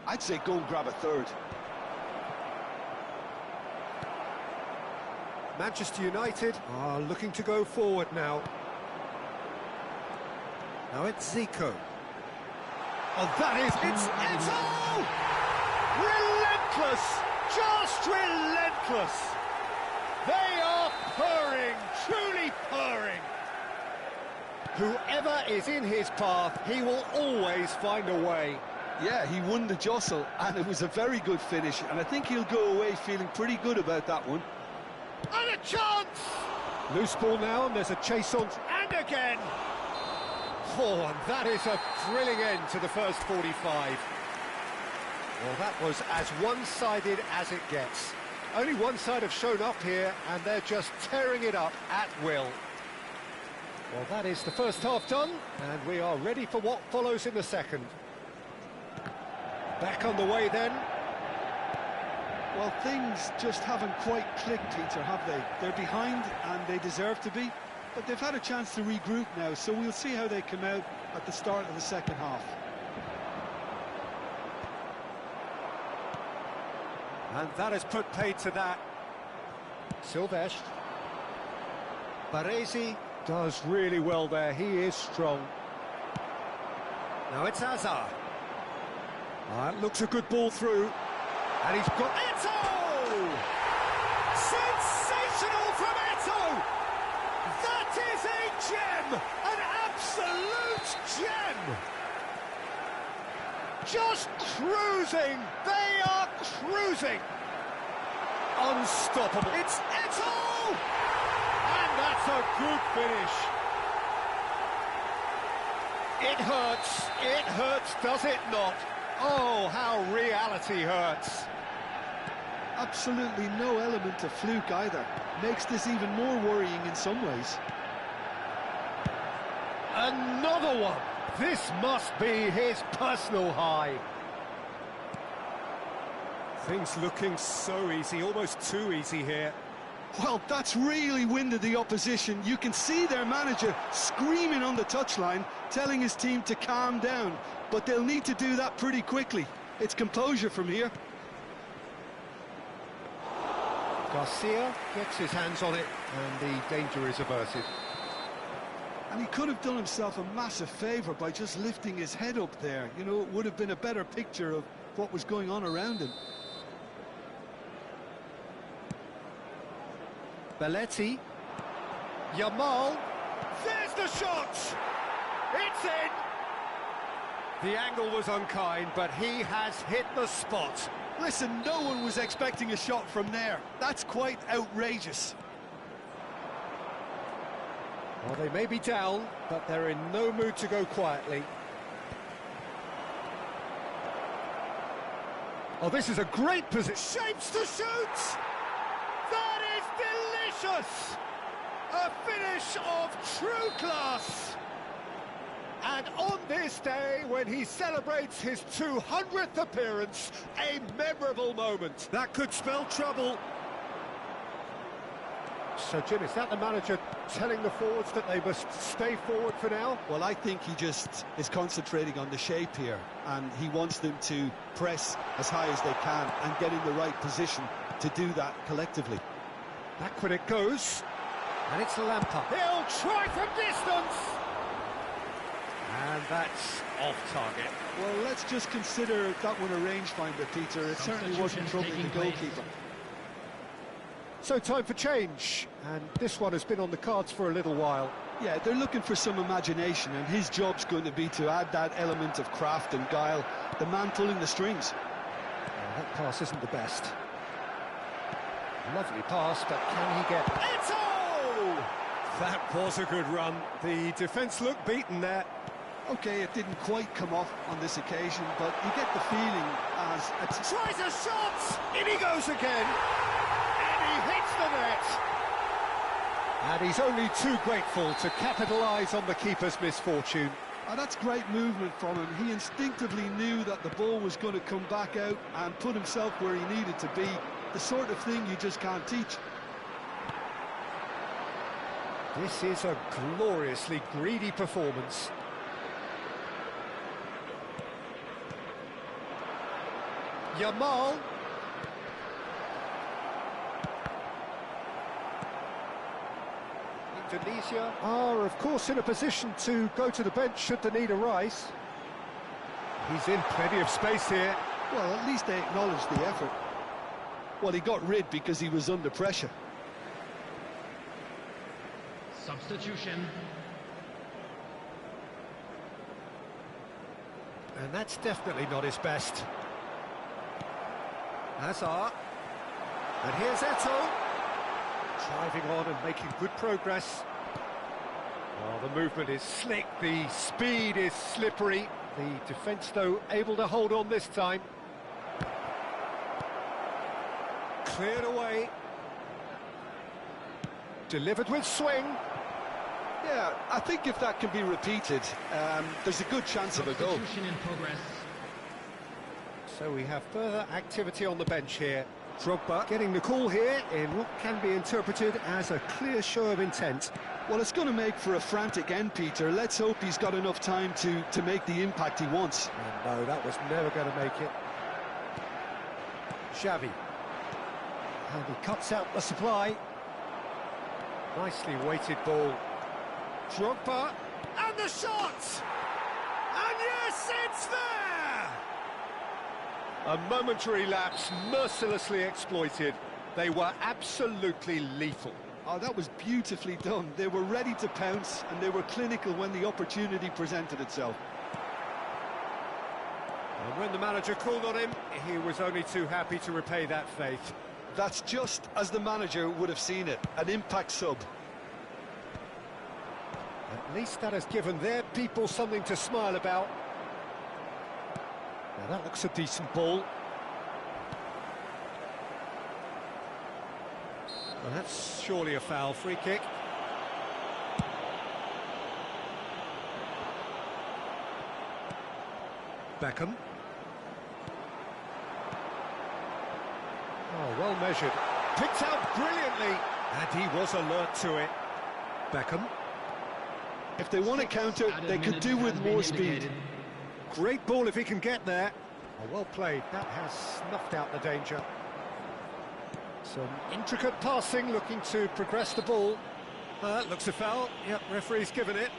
I'd say go and grab a third. Manchester United are looking to go forward now. Now it's Zico. Oh, that is... It's Eto'o! Relentless! Just relentless! They are purring, truly purring. Whoever is in his path, he will always find a way. Yeah, he won the jostle, and it was a very good finish, and I think he'll go away feeling pretty good about that one. And a chance! Loose ball now, and there's a chase on, and again! Oh, and that is a thrilling end to the first 45. Well, that was as one-sided as it gets. Only one side have shown up here, and they're just tearing it up at will. Well, that is the first half done, and we are ready for what follows in the second. Back on the way then. Well, things just haven't quite clicked, Peter, have they? They're behind, and they deserve to be, but they've had a chance to regroup now, so we'll see how they come out at the start of the second half. And that has put paid to that. Silvestre. Baresi does really well there, he is strong. Now it's Hazard. That looks a good ball through. And he's got Eto'o! Sensational from Eto'o! That is a gem! An absolute gem! Just cruising! They are cruising! Unstoppable! It's Eto'o! And that's a good finish. It hurts, does it not? Oh, how reality hurts. Absolutely no element of fluke either. Makes this even more worrying in some ways. Another one! This must be his personal high. Things looking so easy, almost too easy here. Well, that's really winded the opposition. You can see their manager screaming on the touchline, telling his team to calm down. But they'll need to do that pretty quickly. It's composure from here. Garcia gets his hands on it, and the danger is averted. And he could have done himself a massive favour by just lifting his head up there. You know, it would have been a better picture of what was going on around him. Belletti. Yamal. There's the shot! It's in! The angle was unkind, but he has hit the spot. Listen, no one was expecting a shot from there. That's quite outrageous. Well, they may be down, but they're in no mood to go quietly. Oh, this is a great position. Shapes to shoot! That is delicious! A finish of true class! And on this day, when he celebrates his 200th appearance, a memorable moment. That could spell trouble. So, Jim, is that the manager telling the forwards that they must stay forward for now? Well, I think he just is concentrating on the shape here, and he wants them to press as high as they can and get in the right position to do that collectively. Back when it goes, and it's Lampard. He'll try from distance! And that's off target. Well, let's just consider that one a rangefinder, Peter. It certainly wasn't troubling the goalkeeper. So time for change, and this one has been on the cards for a little while. Yeah, they're looking for some imagination, and his job's going to be to add that element of craft and guile, the man pulling the strings. Well, that pass isn't the best. Lovely pass, but can he get... Eto'o! That was a good run. The defence looked beaten there. Okay, it didn't quite come off on this occasion, but you get the feeling as... Tries a shot! In he goes again! threat. And he's only too grateful to capitalise on the keeper's misfortune. Oh, that's great movement from him. He instinctively knew that the ball was going to come back out and put himself where he needed to be. The sort of thing you just can't teach. This is a gloriously greedy performance. Yamal. Indonesia are, of course, in a position to go to the bench should the need arise. He's in plenty of space here. Well, at least they acknowledged the effort. Well, he got rid because he was under pressure. Substitution. And that's definitely not his best. Hazard. And here's Eto'o. Driving on and making good progress. Well, the movement is slick, the speed is slippery. The defence, though, able to hold on this time. Cleared away. Delivered with swing. Yeah, I think if that can be repeated, there's a good chance of a goal. Substitution in progress. So we have further activity on the bench here. Drogba getting the call here in what can be interpreted as a clear show of intent. Well, it's going to make for a frantic end, Peter. Let's hope he's got enough time to make the impact he wants. And no, that was never going to make it. Xavi. And he cuts out the supply. Nicely weighted ball. Drogba. And the shot! And yes, it's there! A momentary lapse, mercilessly exploited. They were absolutely lethal. Oh, that was beautifully done. They were ready to pounce, and they were clinical when the opportunity presented itself. And when the manager called on him, he was only too happy to repay that faith. That's just as the manager would have seen it, an impact sub. At least that has given their people something to smile about. Now that looks a decent ball. Well, that's surely a foul. Free kick. Beckham. Oh, well measured. Picked out brilliantly. And he was alert to it. Beckham. If they want to counter, they could do with more speed. Great ball if he can get there. Oh, well played. That has snuffed out the danger. Some intricate passing, looking to progress the ball. Looks a foul. Yep, referee's given it.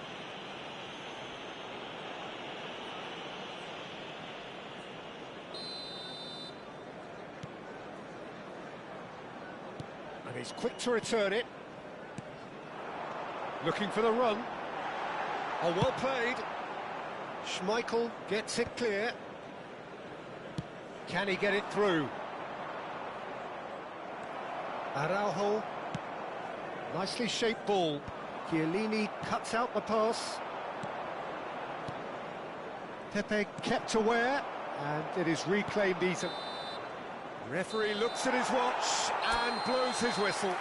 And he's quick to return it. Looking for the run. Oh, well played. Schmeichel gets it clear. Can he get it through? Araujo. Nicely shaped ball. Chiellini cuts out the pass. Pepe kept aware, and it is reclaimed easily. Referee looks at his watch and blows his whistle.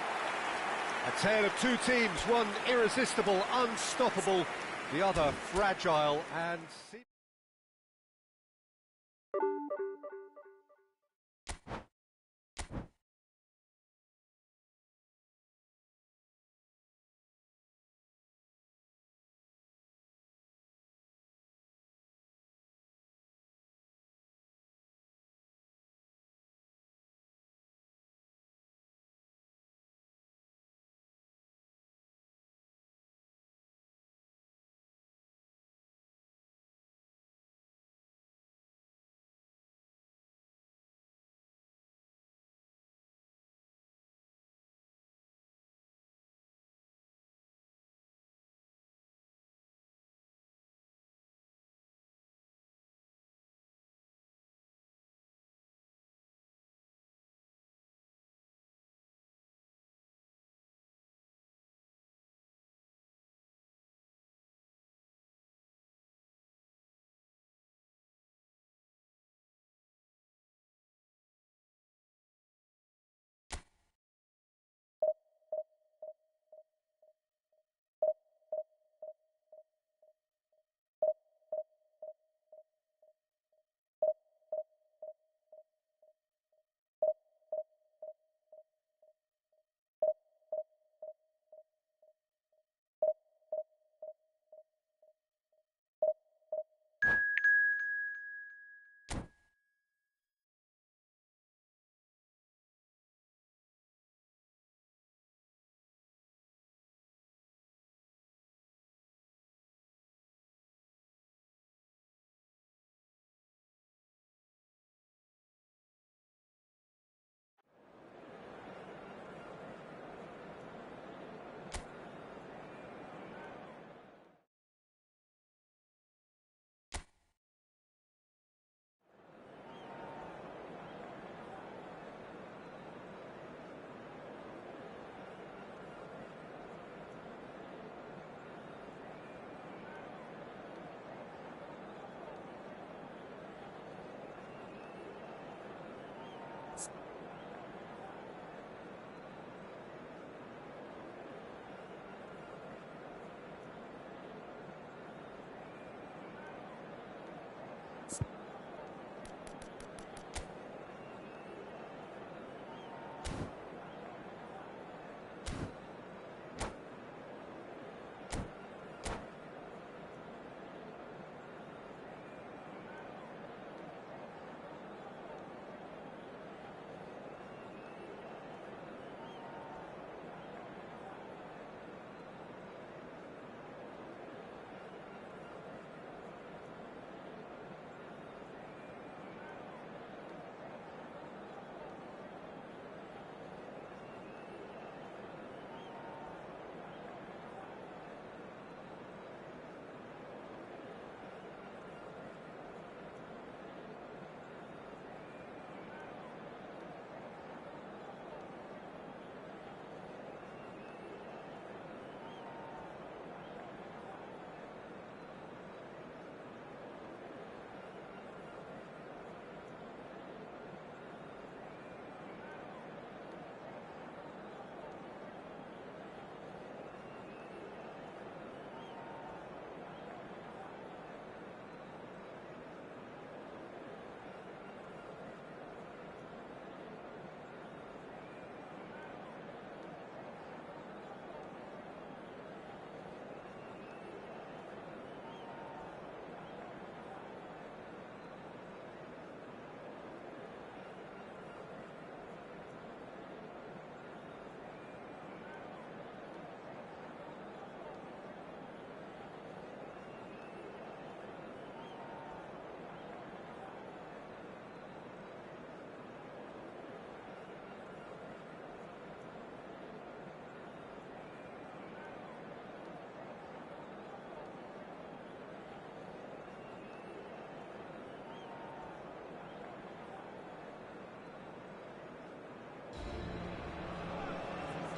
A tale of two teams, one irresistible, unstoppable, the other fragile and...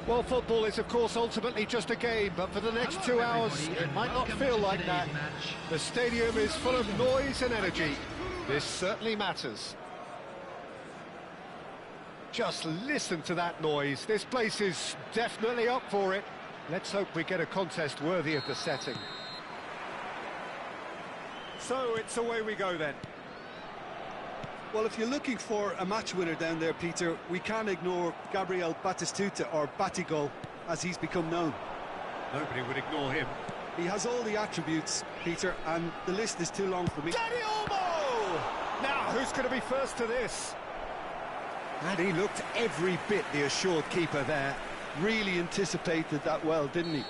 Well, football is, of course, ultimately just a game, but for the next 2 hours, it might not feel like that. The stadium is full of noise and energy. This certainly matters. Just listen to that noise. This place is definitely up for it. Let's hope we get a contest worthy of the setting. So it's away we go then. Well, if you're looking for a match winner down there, Peter, we can't ignore Gabriel Batistuta, or Batigol, as he's become known. Nobody would ignore him. He has all the attributes, Peter, and the list is too long for me. Dani Olmo! Now, who's going to be first to this? And he looked every bit the assured keeper there. Really anticipated that well, didn't he?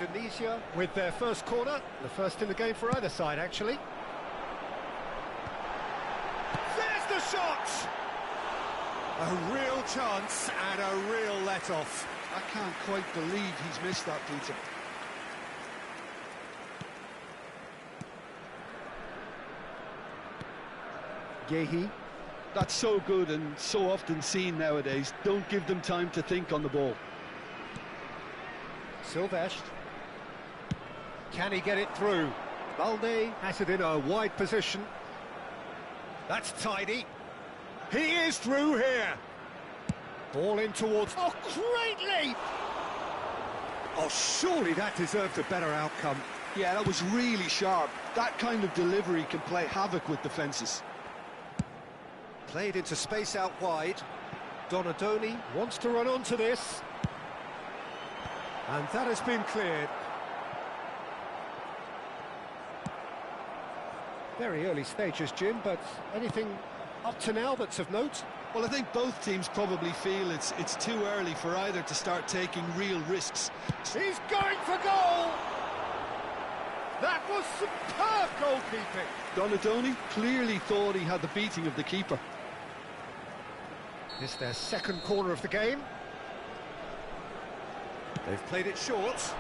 Indonesia with their first corner, the first in the game for either side, actually. There's the shot! A real chance and a real let-off. I can't quite believe he's missed that, Peter. Gehi. That's so good and so often seen nowadays. Don't give them time to think on the ball. Silvestre. Can he get it through? Balde has it in a wide position. That's tidy. He is through here. Ball in towards... Oh, great leap! Oh, surely that deserved a better outcome. Yeah, that was really sharp. That kind of delivery can play havoc with defences. Played into space out wide. Donadoni wants to run onto this. And that has been cleared. Very early stages, Jim, but anything up to now that's of note? Well, I think both teams probably feel it's too early for either to start taking real risks. He's going for goal! That was superb goalkeeping! Donadoni clearly thought he had the beating of the keeper. It's their second corner of the game. They've played it short.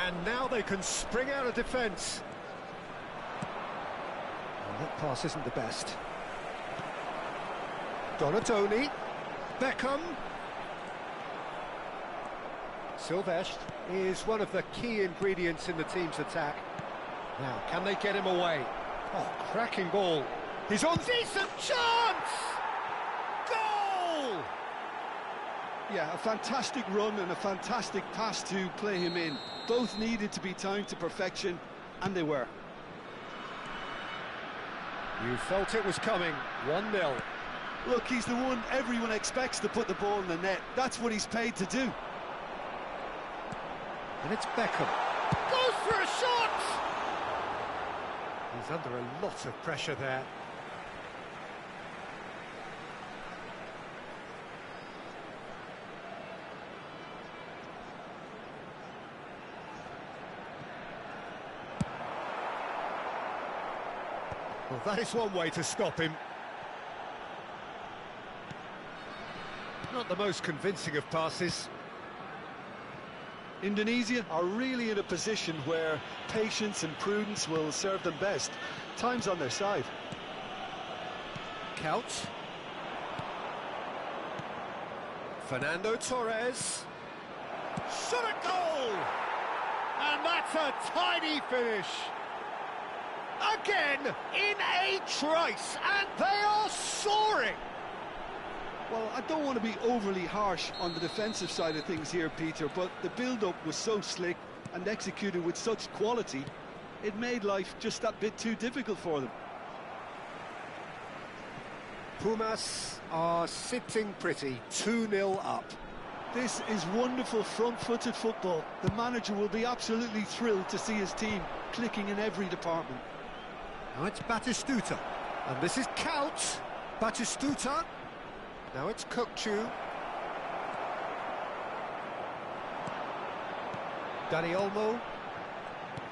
And now they can spring out of defence. Well, that pass isn't the best. Donadoni. Beckham. Silvestre is one of the key ingredients in the team's attack. Now, can they get him away? Oh, cracking ball. He's on. Decent chance! Goal! Yeah, a fantastic run and a fantastic pass to play him in. Both needed to be timed to perfection, and they were. You felt it was coming. 1-0. Look, he's the one everyone expects to put the ball in the net. That's what he's paid to do. And it's Beckham. Goes for a shot! He's under a lot of pressure there. Well, that is one way to stop him. Not the most convincing of passes. Indonesia are really in a position where patience and prudence will serve them best. Time's on their side. Couch. Fernando Torres. Shot a goal! And that's a tidy finish. Again, in a trice, and they are soaring! Well, I don't want to be overly harsh on the defensive side of things here, Peter, but the build-up was so slick and executed with such quality, it made life just that bit too difficult for them. Pumas are sitting pretty, 2-0 up. This is wonderful front-footed football. The manager will be absolutely thrilled to see his team clicking in every department. Now it's Batistuta, and this is Couch. Batistuta. Now it's Kukçu. Dani Olmo.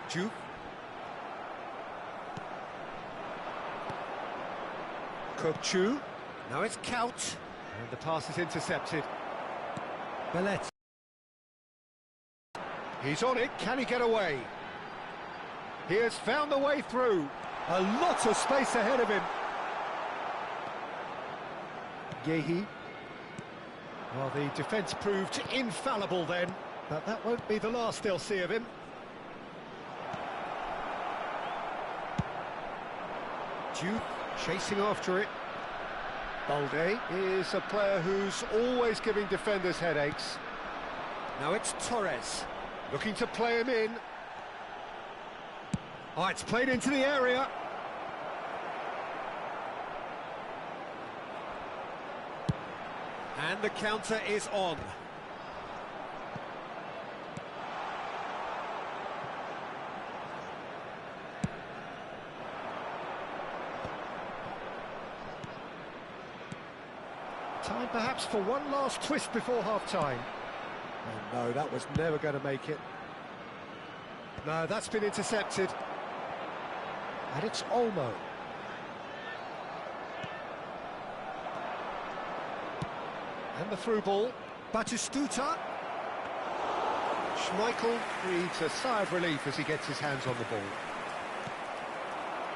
Juke. Kukçu. Now it's Couch. And the pass is intercepted. Bellet. He's on it. Can he get away? He has found a way through. A lot of space ahead of him. Yehi. Well, the defence proved infallible then, but that won't be the last they'll see of him. Duke chasing after it. Balde is a player who's always giving defenders headaches. Now it's Torres, looking to play him in. Oh, it's played into the area. And the counter is on. Time perhaps for one last twist before half-time. Oh no, that was never going to make it. No, that's been intercepted. And it's Olmo. And the through ball. Batistuta. Schmeichel breathes a sigh of relief as he gets his hands on the ball.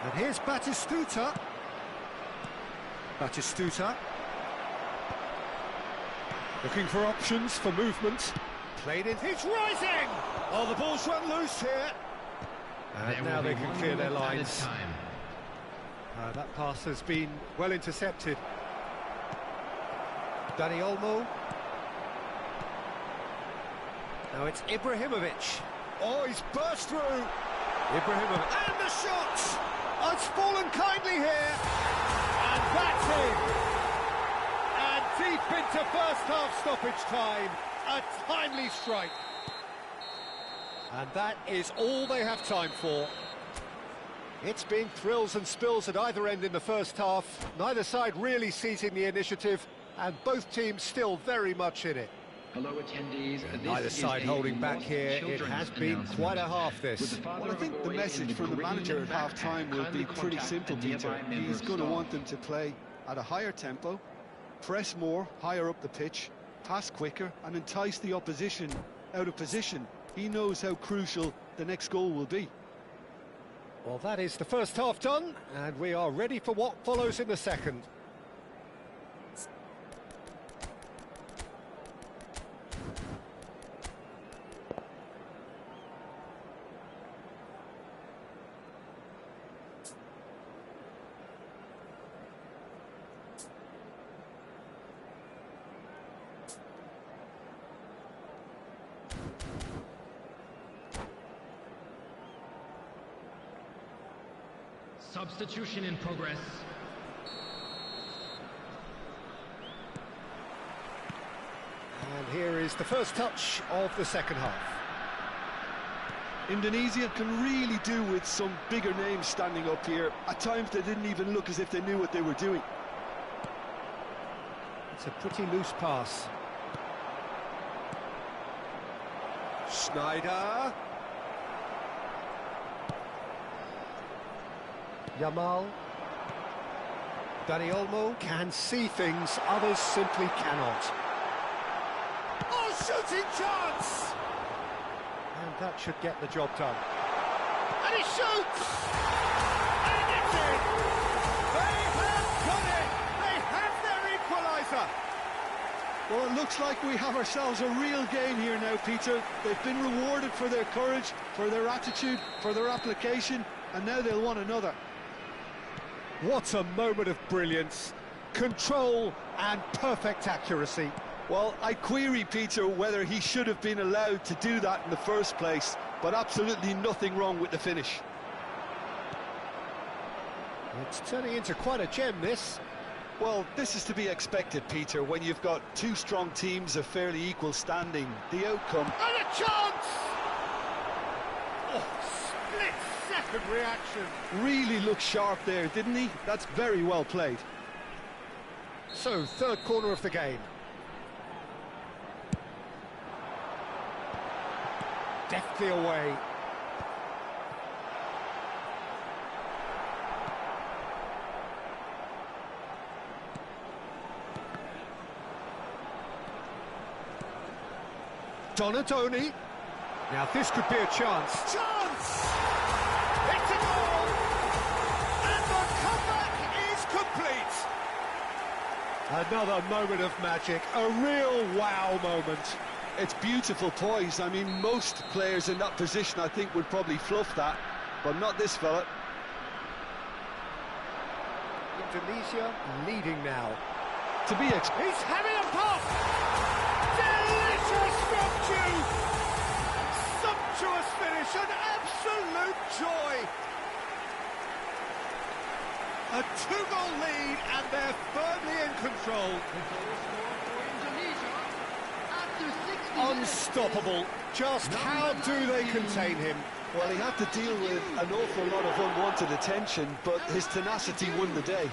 And here's Batistuta. Batistuta. Looking for options for movement. Played in. He's rising! Oh, the ball's run loose here. And now they can clear their lines. That pass has been well intercepted. Dani Olmo. Now it's Ibrahimovic. Oh, he's burst through. Ibrahimovic. And the shot! Oh, it's fallen kindly here. And that's in. And deep into first half stoppage time. A timely strike. And that is all they have time for. It's been thrills and spills at either end in the first half. Neither side really seizing the initiative, and both teams still very much in it. Hello attendees. Neither side holding back here. It has been quite a half this. Well, I think the message from the manager at half-time will be pretty simple, Peter. He's going to want them to play at a higher tempo, press more, higher up the pitch, pass quicker, and entice the opposition out of position. He knows how crucial the next goal will be. Well, that is the first half done, and we are ready for what follows in the second. Substitution in progress. And here is the first touch of the second half. Indonesia can really do with some bigger names standing up here. At times they didn't even look as if they knew what they were doing. It's a pretty loose pass. Schneider. Yamal. Dani Olmo can see things others simply cannot. Oh, shooting chance! And that should get the job done. And he shoots! And it's in! They have got it! They have their equaliser! Well, it looks like we have ourselves a real game here now, Peter. They've been rewarded for their courage, for their attitude, for their application, and now they'll want another. What a moment of brilliance, control and perfect accuracy. Well, I query, Peter, whether he should have been allowed to do that in the first place, but absolutely nothing wrong with the finish. It's turning into quite a gem, this. Well, this is to be expected, Peter, when you've got two strong teams of fairly equal standing. The outcome... And a chance! Oh, split-second reaction. Really looked sharp there, didn't he? That's very well played. So, third corner of the game. Deftly away. Donatoni. Now this could be a chance. Chance! It's a goal! And the comeback is complete! Another moment of magic, a real wow moment. It's beautiful poise. I mean, most players in that position, I think, would probably fluff that, but not this fella. Indonesia leading now. To be expected. He's having a pop! Delicious from Jude! Sumptuous finish, an absolute joy! A two-goal lead and they're firmly in control. Unstoppable. Just how do they contain him? Well, he had to deal with an awful lot of unwanted attention, but his tenacity won the day.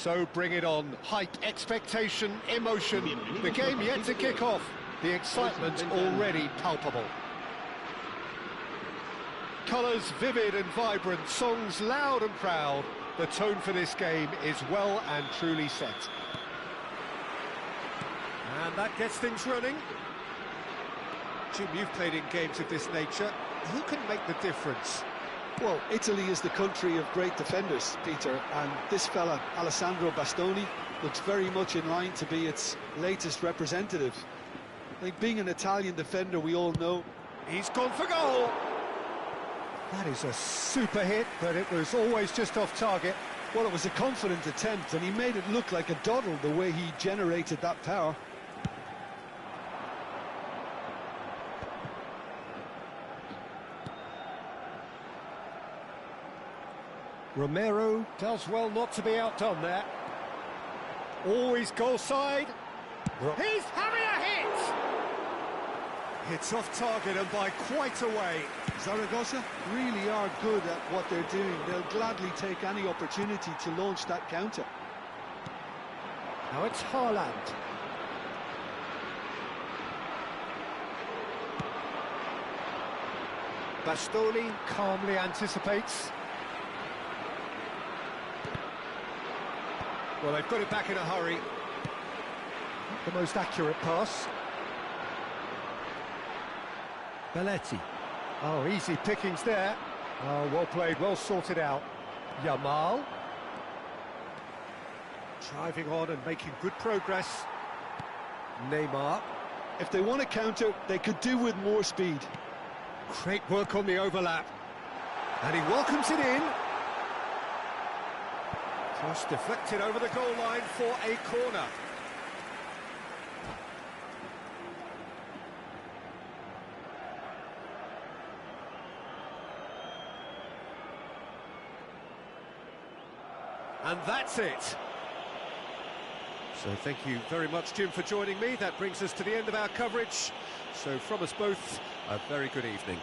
So bring it on. Hype, expectation, emotion. The game yet to kick off. The excitement already palpable. Colours vivid and vibrant, songs loud and proud. The tone for this game is well and truly set. And that gets things running. Jim, you've played in games of this nature. Who can make the difference? Well, Italy is the country of great defenders, Peter, and this fella, Alessandro Bastoni, looks very much in line to be its latest representative. I think being an Italian defender, we all know. He's gone for goal! That is a super hit, but it was always just off target. Well, it was a confident attempt, and he made it look like a doddle the way he generated that power. Romero does well not to be outdone there. Always goal side. He's having a hit! It's off target and by quite a way. Zaragoza really are good at what they're doing. They'll gladly take any opportunity to launch that counter. Now it's Haaland. Bastoni calmly anticipates. Well, they've got it back in a hurry. Not the most accurate pass. Belletti. Oh, easy pickings there. Oh, well played, well sorted out. Yamal. Driving on and making good progress. Neymar. If they want to counter, they could do with more speed. Great work on the overlap. And he welcomes it in. Cross deflected over the goal line for a corner. And that's it. So thank you very much, Jim, for joining me. That brings us to the end of our coverage. So from us both, a very good evening.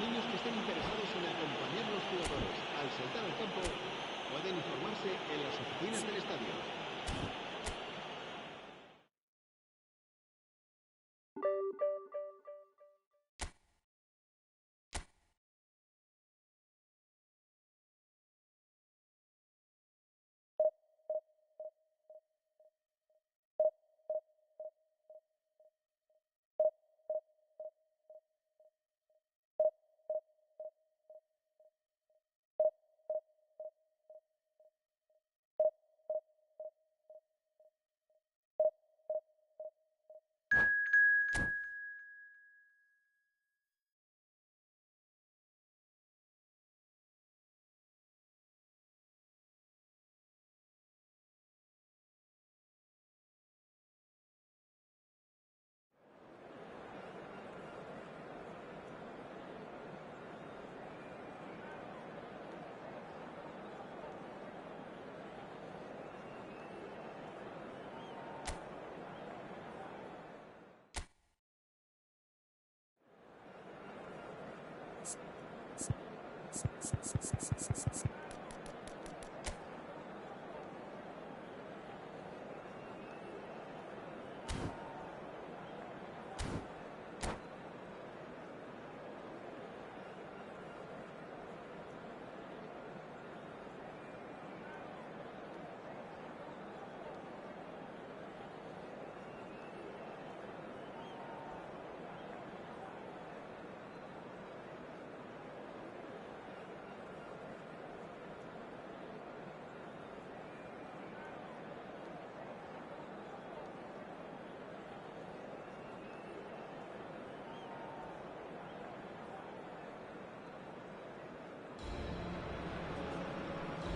niños que estén interesados en acompañar a los jugadores al saltar al campo pueden informarse en las oficinas del estadio.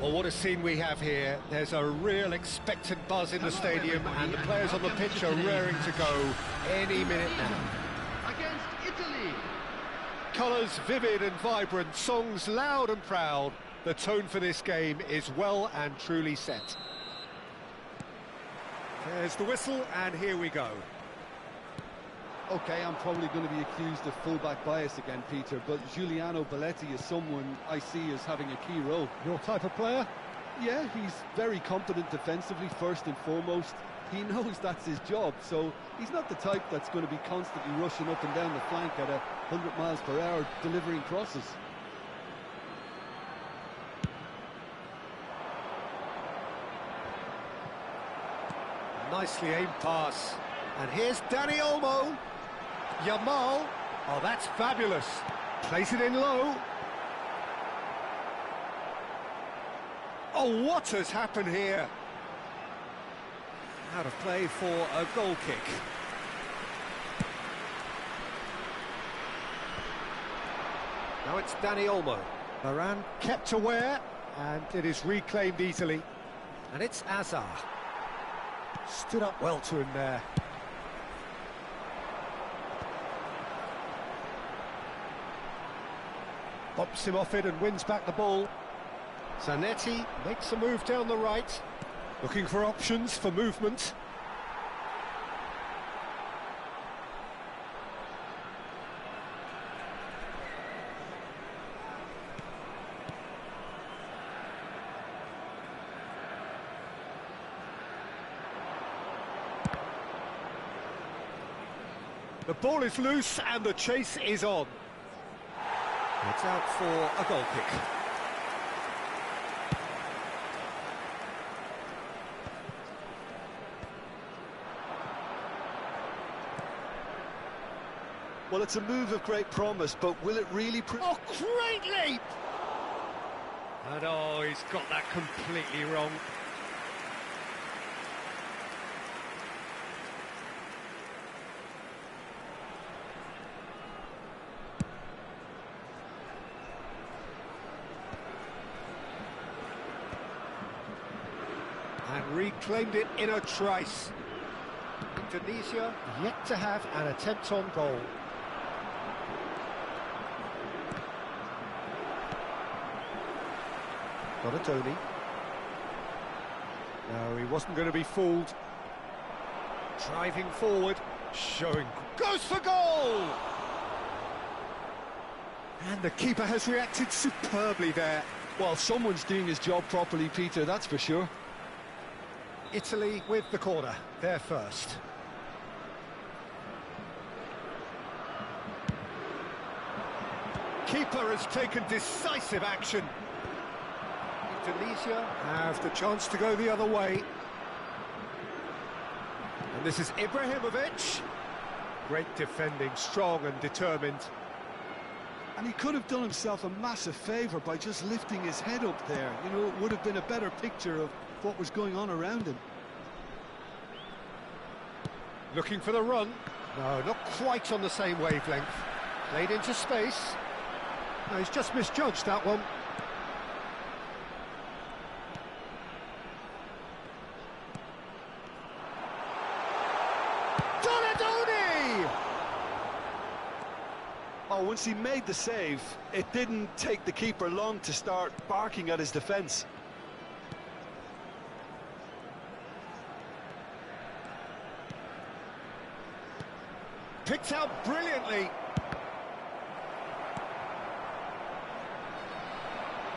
Well, what a scene we have here. There's a real expectant buzz in the stadium, and the players on the pitch are raring to go any minute now. Against Italy. Colours vivid and vibrant, songs loud and proud. The tone for this game is well and truly set. There's the whistle, and here we go. Okay, I'm probably going to be accused of fullback bias again, Peter, but Giuliano Belletti is someone I see as having a key role. Your type of player? Yeah, he's very competent defensively, first and foremost. He knows that's his job, so he's not the type that's going to be constantly rushing up and down the flank at 100 miles per hour, delivering crosses. Nicely aimed pass. And here's Dani Olmo. Yamal. Oh, that's fabulous. Place it in low. Oh, what has happened here? Out of play for a goal kick. Now it's Dani Olmo. Varane kept aware, and it is reclaimed easily. And it's Azar. Stood up well to him there. Bops him off it and wins back the ball. Zanetti makes a move down the right, looking for options for movement. The ball is loose and the chase is on. It's out for a goal kick. Well, it's a move of great promise, but will it really... Oh, great leap! And oh, he's got that completely wrong. And reclaimed it in a trice. Indonesia yet to have an attempt on goal. Donatoni. No, he wasn't going to be fooled. Driving forward, showing... Goes for goal! And the keeper has reacted superbly there. Well, someone's doing his job properly, Peter, that's for sure. Italy with the corner, they're first. Keeper has taken decisive action. Indonesia have the chance to go the other way. And this is Ibrahimovic. Great defending, strong and determined. And he could have done himself a massive favour by just lifting his head up there. You know, it would have been a better picture of what was going on around him. Looking for the run. No, not quite on the same wavelength. Played into space. No, he's just misjudged that one. Oh, once he made the save, it didn't take the keeper long to start barking at his defence. Picked out brilliantly.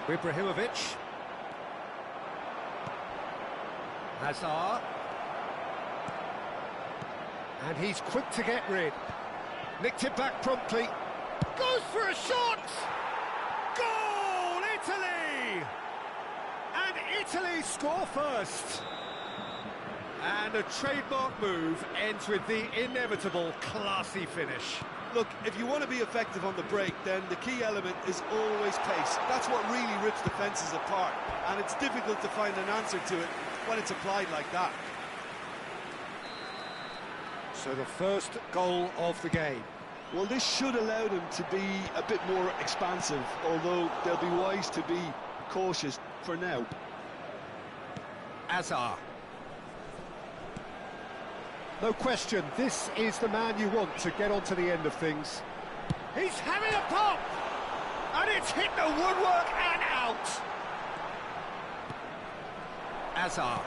Ibrahimovic. Hazard. And he's quick to get rid. Nicked it back promptly. Goes for a shot! Goal, Italy! And Italy score first. And a trademark move ends with the inevitable classy finish. Look, if you want to be effective on the break, then the key element is always pace. That's what really rips defences apart, and it's difficult to find an answer to it when it's applied like that. So the first goal of the game. Well, this should allow them to be a bit more expansive, although they'll be wise to be cautious for now. Hazard. No question, this is the man you want to get on to the end of things. He's having a pop! And it's hit the woodwork and out! Hazard.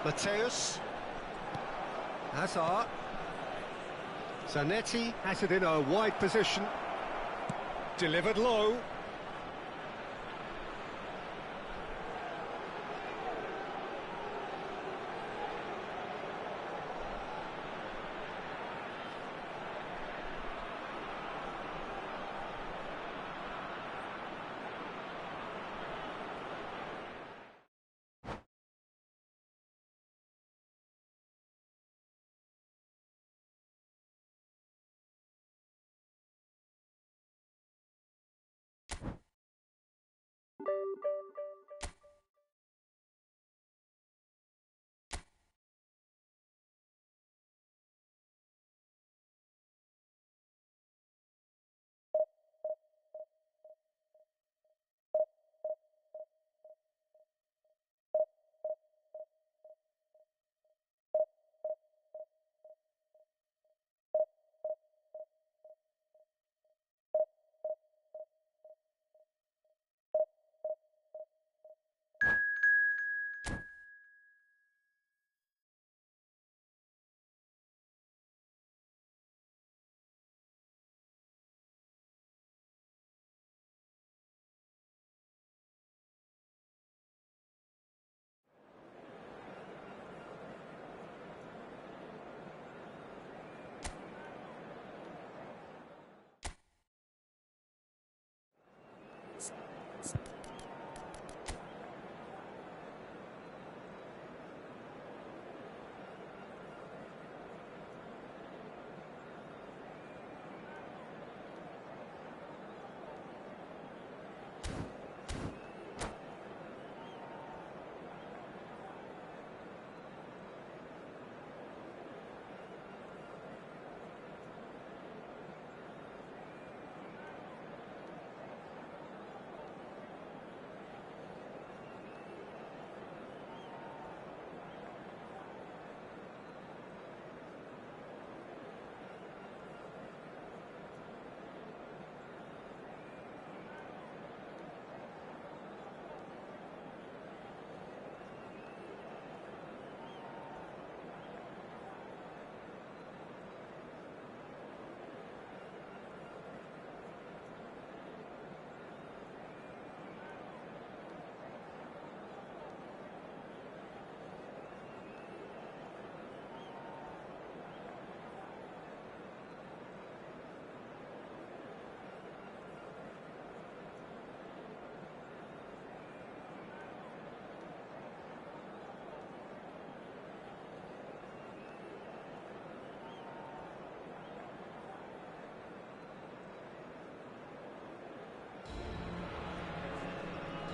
Mateus. Hazard. Zanetti has it in a wide position. Delivered low.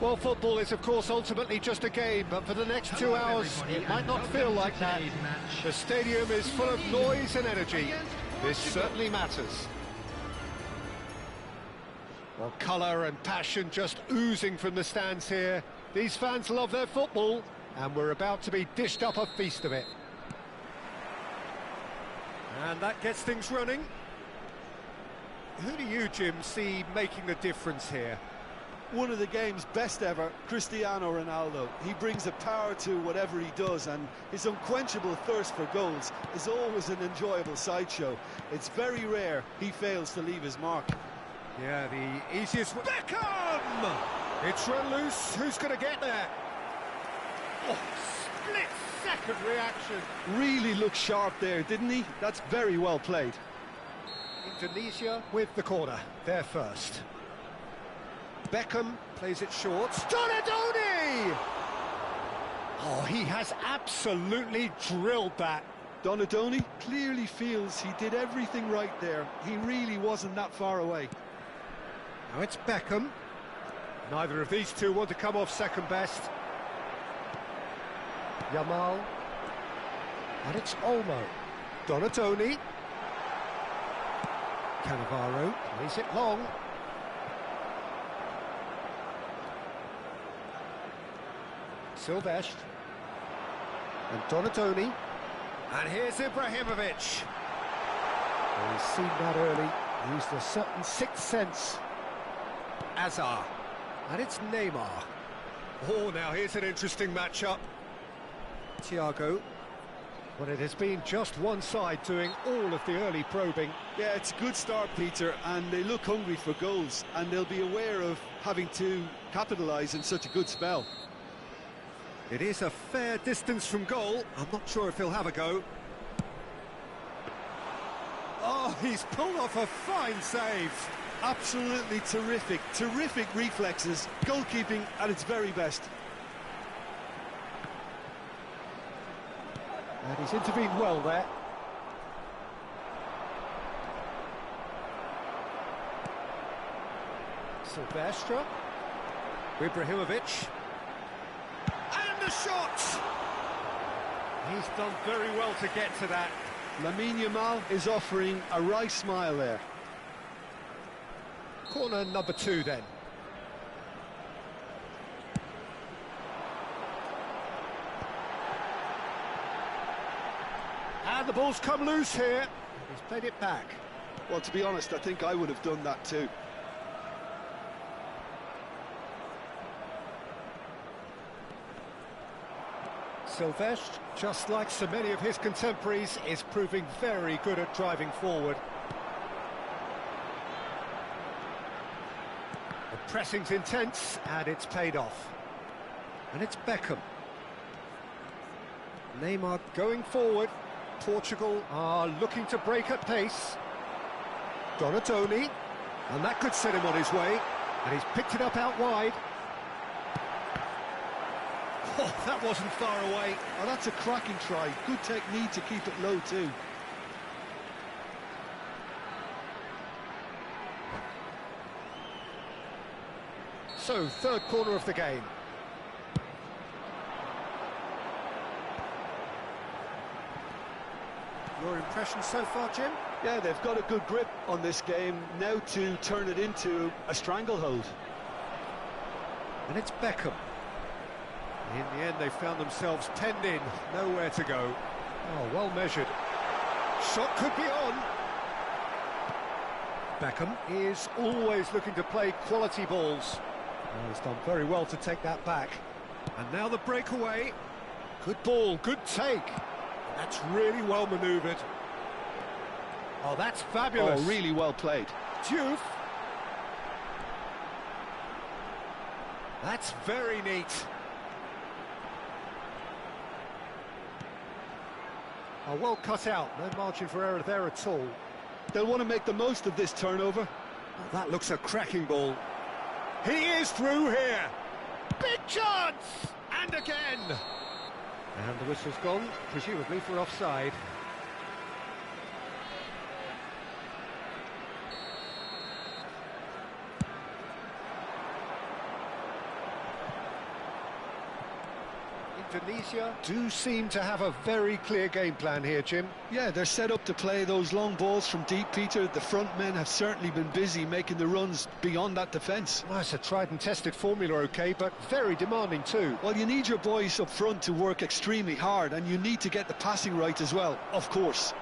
Well, football is, of course, ultimately just a game, but for the next 2 hours, it might not feel like that. The stadium is full of noise and energy. This certainly matters. Well, colour and passion just oozing from the stands here. These fans love their football, and we're about to be dished up a feast of it. And that gets things running. Who do you, Jim, see making the difference here? One of the game's best ever, Cristiano Ronaldo. He brings a power to whatever he does, and his unquenchable thirst for goals is always an enjoyable sideshow. It's very rare he fails to leave his mark. Yeah, the easiest... Beckham! It's run loose. Who's going to get there? Oh, split-second reaction. Really looked sharp there, didn't he? That's very well played. Indonesia with the corner. They're first. Beckham plays it short. Donadoni! Oh, he has absolutely drilled that. Donadoni clearly feels he did everything right there. He really wasn't that far away. Now it's Beckham. Neither of these two want to come off second best. Yamal. And it's Olmo. Donadoni. Cannavaro plays it long. Silvestre. And Donadoni. And here's Ibrahimovic. Well, he's seen that early. Used a certain sixth sense. Azar. And it's Neymar. Oh, now here's an interesting matchup. Thiago. But it has been just one side doing all of the early probing. Yeah, it's a good start, Peter, and they look hungry for goals, and they'll be aware of having to capitalise in such a good spell. It is a fair distance from goal. I'm not sure if he'll have a go. Oh, he's pulled off a fine save. Absolutely terrific, terrific reflexes. Goalkeeping at its very best. And he's intervened well there. Silvestre. Ibrahimovic. And the shot! He's done very well to get to that. Lamine Yamal is offering a wry smile there. Corner number 2 then. And the ball's come loose here. He's played it back. Well, to be honest, I think I would have done that too. Silvestre, just like so many of his contemporaries, is proving very good at driving forward. The pressing's intense, and it's paid off. And it's Beckham. Neymar going forward. Portugal are looking to break at pace. Donadoni, and that could set him on his way. And he's picked it up out wide. Oh, that wasn't far away. Oh, that's a cracking try. Good technique to keep it low too. So, third corner of the game. Your impression so far, Jim? Yeah, they've got a good grip on this game now to turn it into a stranglehold. And it's Beckham. In the end, they found themselves penned in, nowhere to go. Oh, well measured. Shot could be on. Beckham is always looking to play quality balls. Oh, he's done very well to take that back. And now the breakaway. Good ball, good take. That's really well manoeuvred. Oh, that's fabulous. Oh, really well played. Diouf. That's very neat. Oh, well cut out. No margin for error there at all. They'll want to make the most of this turnover. Oh, that looks a cracking ball. He is through here. Big chance! And again. And the whistle's gone, presumably for offside. Indonesia do seem to have a very clear game plan here, Jim. Yeah, they're set up to play those long balls from deep, Peter. The front men have certainly been busy making the runs beyond that defence. Well, it's a tried and tested formula, OK, but very demanding too. Well, you need your boys up front to work extremely hard, and you need to get the passing right as well, of course.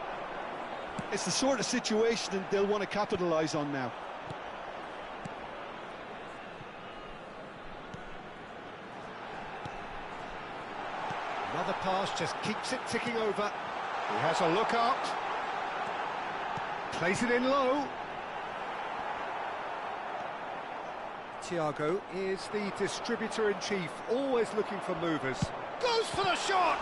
It's the sort of situation that they'll want to capitalise on now. Another pass just keeps it ticking over. He has a look up. Plays it in low. Thiago is the distributor-in-chief, always looking for movers. Goes for the shot!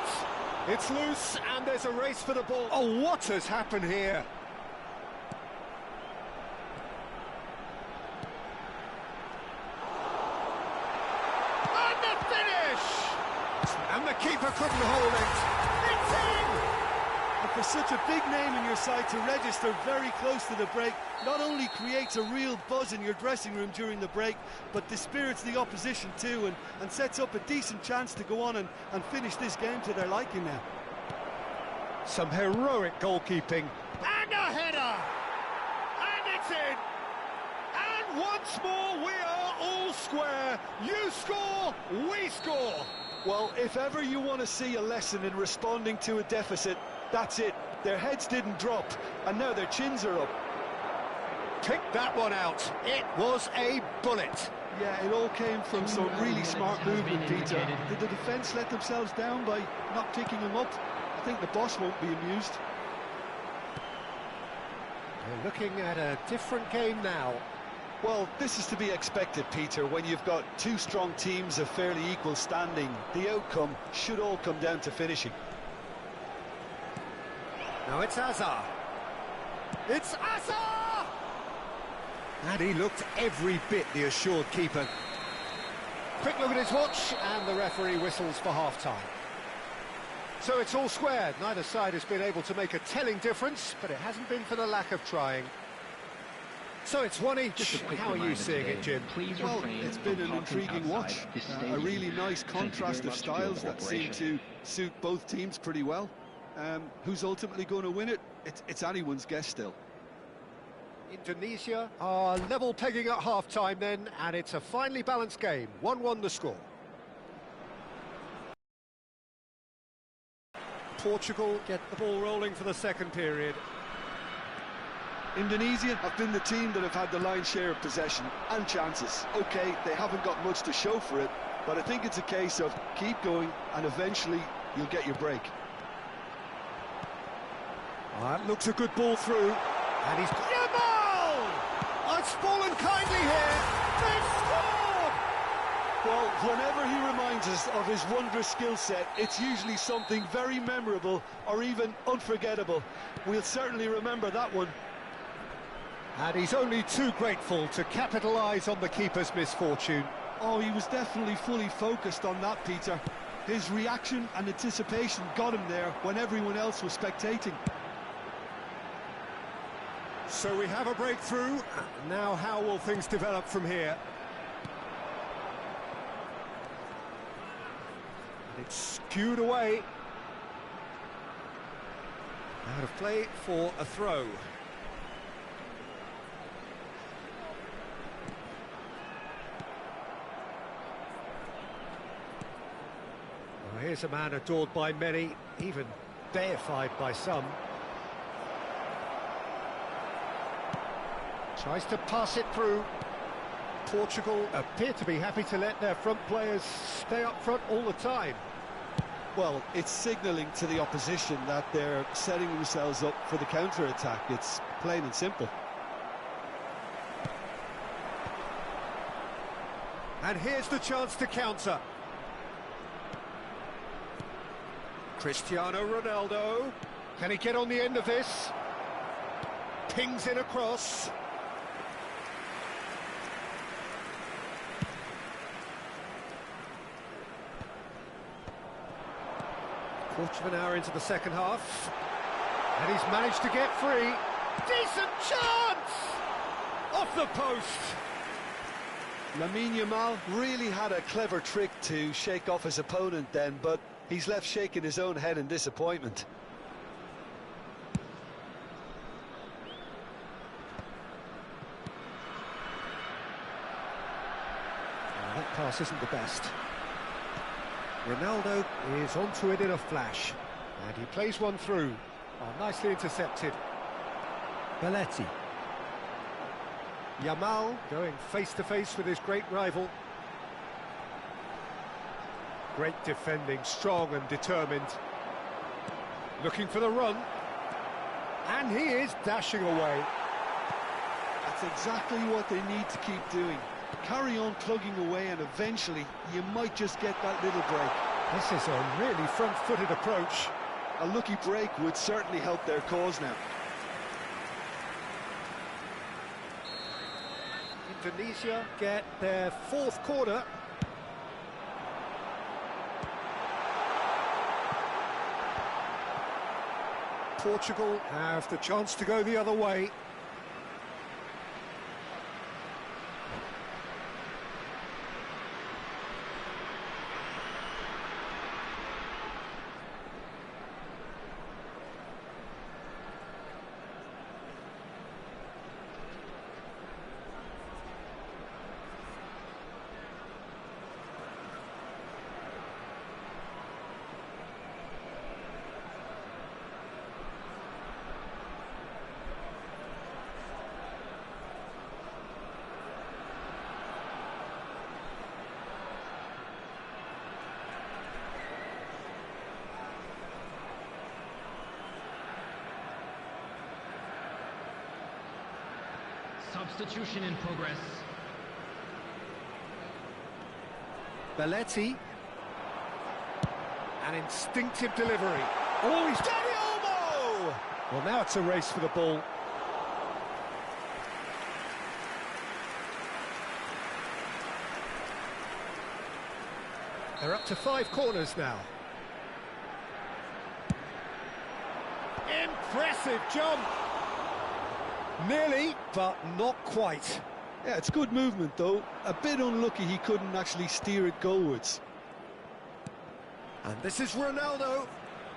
It's loose, and there's a race for the ball. Oh, what has happened here? And the finish! And the keeper couldn't hold it. It's in! And for such a big name in your side to register very close to the break, not only creates a real buzz in your dressing room during the break, but dispirits the opposition too, and sets up a decent chance to go on and finish this game to their liking now. Some heroic goalkeeping. And a header! And it's in! And once more we are all square. You score, we score! Well, if ever you want to see a lesson in responding to a deficit, that's it. Their heads didn't drop, and now their chins are up. Pick that one out. It was a bullet. Yeah, it all came from some really smart movement, Peter. Did the defence let themselves down by not picking him up? I think the boss won't be amused. We're looking at a different game now. Well, this is to be expected, Peter. When you've got two strong teams of fairly equal standing, the outcome should all come down to finishing. Now it's Azar. It's Azar! And he looked every bit the assured keeper. Quick look at his watch, and the referee whistles for half-time. So it's all square. Neither side has been able to make a telling difference, but it hasn't been for the lack of trying. So it's one each. How are you seeing it, Jim? Well, it's been an intriguing watch. A really nice contrast of styles that seem to suit both teams pretty well. Who's ultimately going to win it? It's anyone's guess still. Indonesia are level pegging at half-time then, and it's a finely balanced game. 1-1 the score. Portugal get the ball rolling for the second period. Indonesia have been the team that have had the lion's share of possession and chances. OK, they haven't got much to show for it, but I think it's a case of keep going and eventually you'll get your break. That looks a good ball through, and he's... Yamal! It's fallen kindly here. They've scored! Well, whenever he reminds us of his wondrous skill set, it's usually something very memorable or even unforgettable. We'll certainly remember that one. And he's only too grateful to capitalise on the keeper's misfortune. Oh, he was definitely fully focused on that, Peter. His reaction and anticipation got him there when everyone else was spectating. So we have a breakthrough. Now how will things develop from here? And it's skewed away. Out of play for a throw. Well, here's a man adored by many, even deified by some. Tries to pass it through. Portugal appear to be happy to let their front players stay up front all the time. Well, it's signalling to the opposition that they're setting themselves up for the counter-attack. It's plain and simple. And here's the chance to counter. Cristiano Ronaldo. Can he get on the end of this? Pings in across. Quarter of an hour into the second half, and he's managed to get free. Decent chance! Off the post! Lamine Yamal really had a clever trick to shake off his opponent then, but He's left shaking his own head in disappointment. That pass isn't the best. Ronaldo is onto it in a flash. And he plays one through. Oh, nicely intercepted. Belletti. Yamal going face-to-face with his great rival. Great defending, strong and determined. Looking for the run. And he is dashing away. That's exactly what they need to keep doing. Carry on plugging away and eventually you might just get that little break. This is a really front-footed approach. A lucky break would certainly help their cause now. Indonesia get their fourth corner. Portugal have the chance to go the other way. Substitution in progress. Belletti. An instinctive delivery. Oh, he's Danny Olmo! Well, now it's a race for the ball. They're up to 5 corners now. Impressive jump! Nearly, but not quite. Yeah, it's good movement though. A bit unlucky he couldn't actually steer it goalwards. And this is Ronaldo.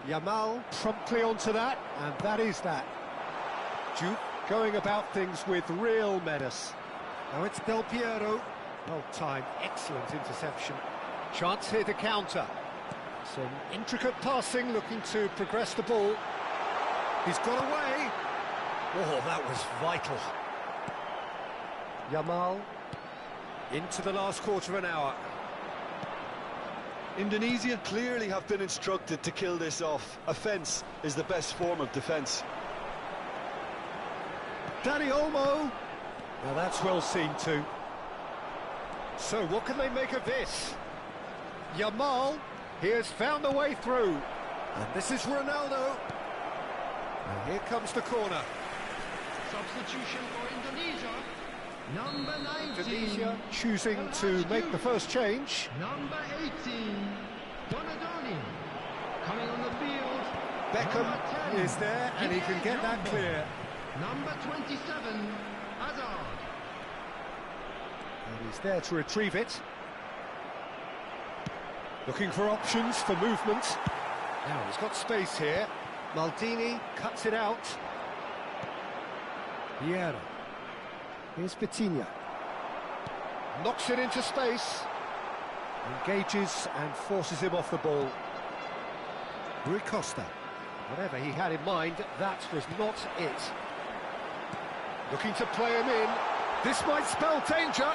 Yamal promptly onto that, and that is that. Duke going about things with real menace. Now it's Del Piero. Well timed, excellent interception. Chance here to counter. Some intricate passing, looking to progress the ball. He's got away. Oh, that was vital. Yamal into the last quarter of an hour. Indonesia clearly have been instructed to kill this off. Offence is the best form of defence. Danny Olmo. Now that's well seen too. So what can they make of this? Yamal, he has found a way through. And this is Ronaldo. And here comes the corner. Substitution for Indonesia. Number 19. Indonesia choosing to make the first change. Number 18. Donadoni. Coming on the field. Beckham is there and he can get that clear. Number 27. Hazard. And he's there to retrieve it. Looking for options for movement. Now he's got space here. Maldini cuts it out. Vieira. Here's Vitinha. Knocks it into space. Engages and forces him off the ball. Rui Costa. Whatever he had in mind, that was not it. Looking to play him in. This might spell danger.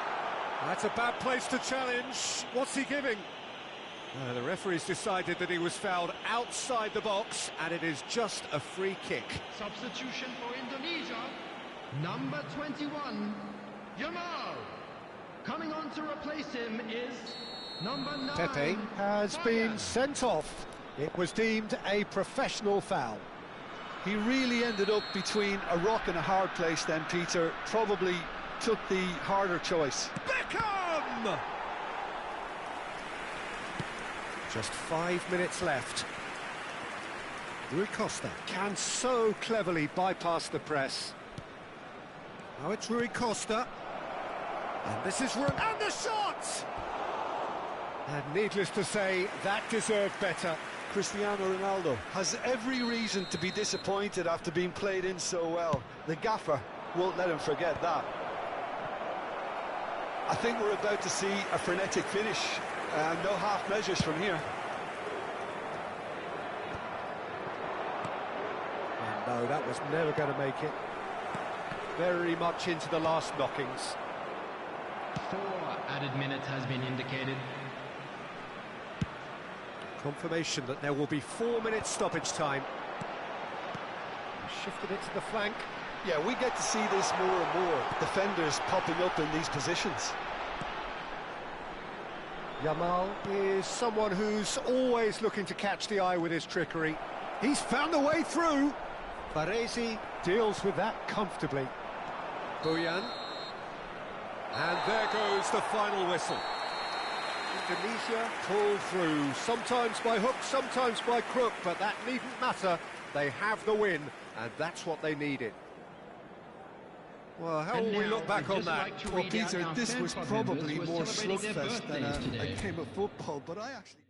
That's a bad place to challenge. What's he giving? The referee's decided that he was fouled outside the box, and it is just a free kick. Substitution for Indonesia. Number 21, Yamal. Coming on to replace him is number 9. Pepe has been sent off. It was deemed a professional foul. He really ended up between a rock and a hard place then, Peter. Probably took the harder choice. Beckham! Just 5 minutes left. Rui Costa can so cleverly bypass the press. Now it's Rui Costa. And this is and the shot! And needless to say, that deserved better. Cristiano Ronaldo has every reason to be disappointed after being played in so well. The gaffer won't let him forget that. I think we're about to see a frenetic finish. No half measures from here. And no, that was never going to make it. Very much into the last knockings. 4 added minutes has been indicated. Confirmation that there will be 4 minutes stoppage time. Shifted it to the flank. Yeah, we get to see this more and more. Defenders popping up in these positions. Yamal is someone who's always looking to catch the eye with his trickery. He's found a way through. Baresi deals with that comfortably. Buyan. And there goes the final whistle. Indonesia pull through, sometimes by hook, sometimes by crook, but that needn't matter. They have the win, and that's what they needed. Well, how will we look back on that? Well, Peter, this was probably more slugfest than a game of football, but I actually...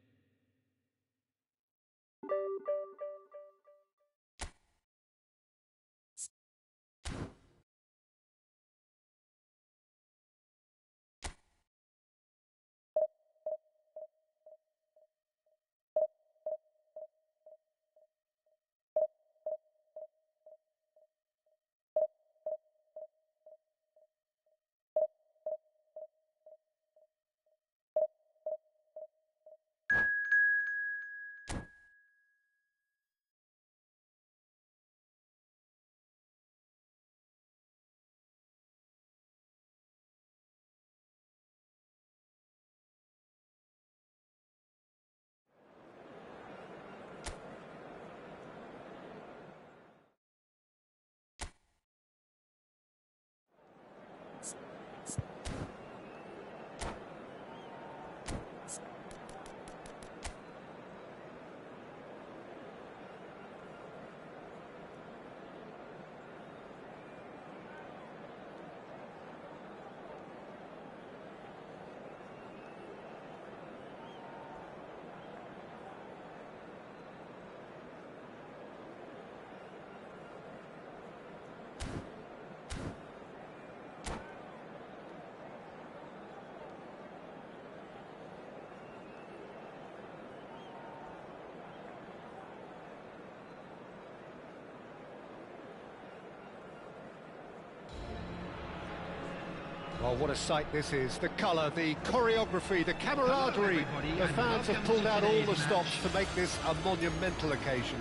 Oh, what a sight this is. The colour, the choreography, the camaraderie. The fans have pulled out all the stops to make this a monumental occasion.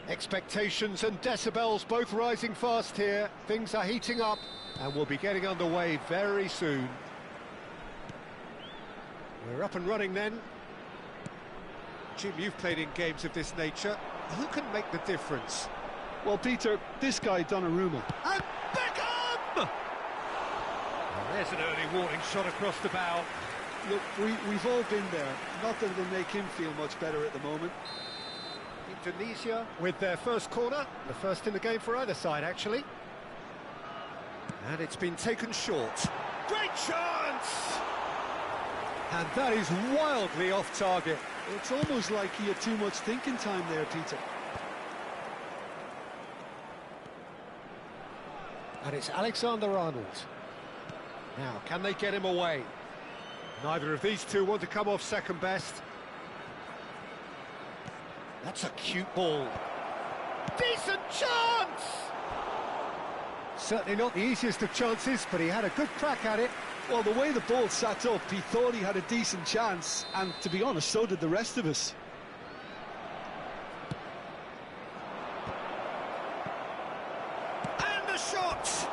Expectations and decibels both rising fast here. Things are heating up and we'll be getting underway very soon. We're up and running then. Jim, you've played in games of this nature. Who can make the difference? Well, Peter, this guy Donnarumma. And Beckham! Well, there's an early warning shot across the bow. Look, we've all been there. Not that it'll make him feel much better at the moment. Indonesia with their first corner, the first in the game for either side, actually. And it's been taken short. Great chance! And that is wildly off target. It's almost like he had too much thinking time there, Peter. And it's Alexander-Arnold. Now, can they get him away? Neither of these two want to come off second best. That's a cute ball. Decent chance! Certainly not the easiest of chances, but he had a good crack at it. Well, the way the ball sat up, he thought he had a decent chance, and to be honest, so did the rest of us. And the shot!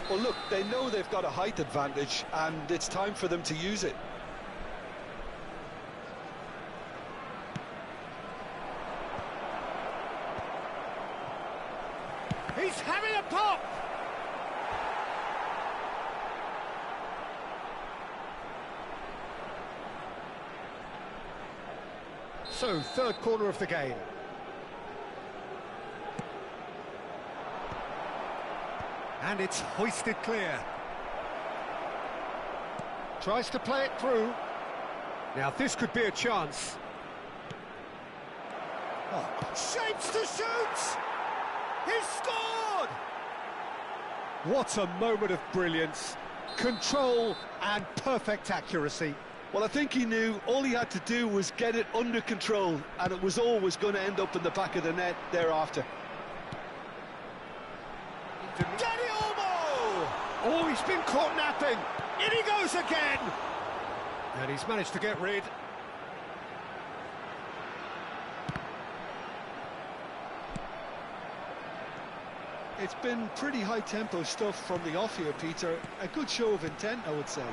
Well, look, they know they've got a height advantage, and it's time for them to use it. He's having a pop! So, third corner of the game. And it's hoisted clear. Tries to play it through. Now this could be a chance. Oh, shapes to shoot! He's scored! What a moment of brilliance. Control and perfect accuracy. Well, I think he knew all he had to do was get it under control, and it was always going to end up in the back of the net thereafter. Danny Olmo! Oh, he's been caught napping. In he goes again! And he's managed to get rid. It's been pretty high-tempo stuff from the off here, Peter. A good show of intent, I would say.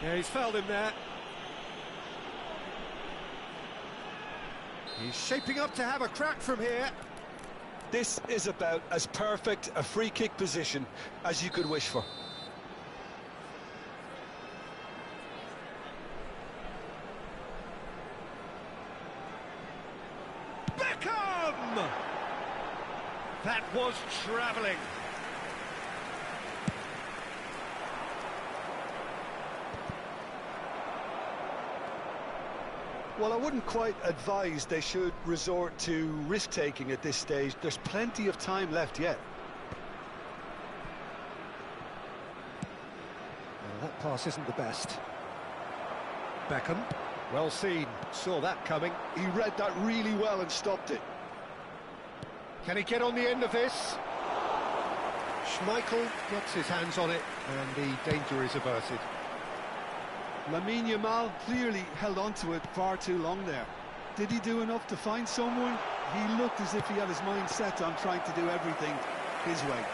Yeah, he's fouled him there. He's shaping up to have a crack from here. This is about as perfect a free-kick position as you could wish for. Beckham! That was travelling. Well, I wouldn't quite advise they should resort to risk-taking at this stage. There's plenty of time left yet. Well, that pass isn't the best. Beckham, well seen, saw that coming. He read that really well and stopped it. Can he get on the end of this? Schmeichel gets his hands on it, and the danger is averted. Lamine Yamal clearly held on to it far too long there. Did he do enough to find someone? He looked as if he had his mind set on trying to do everything his way.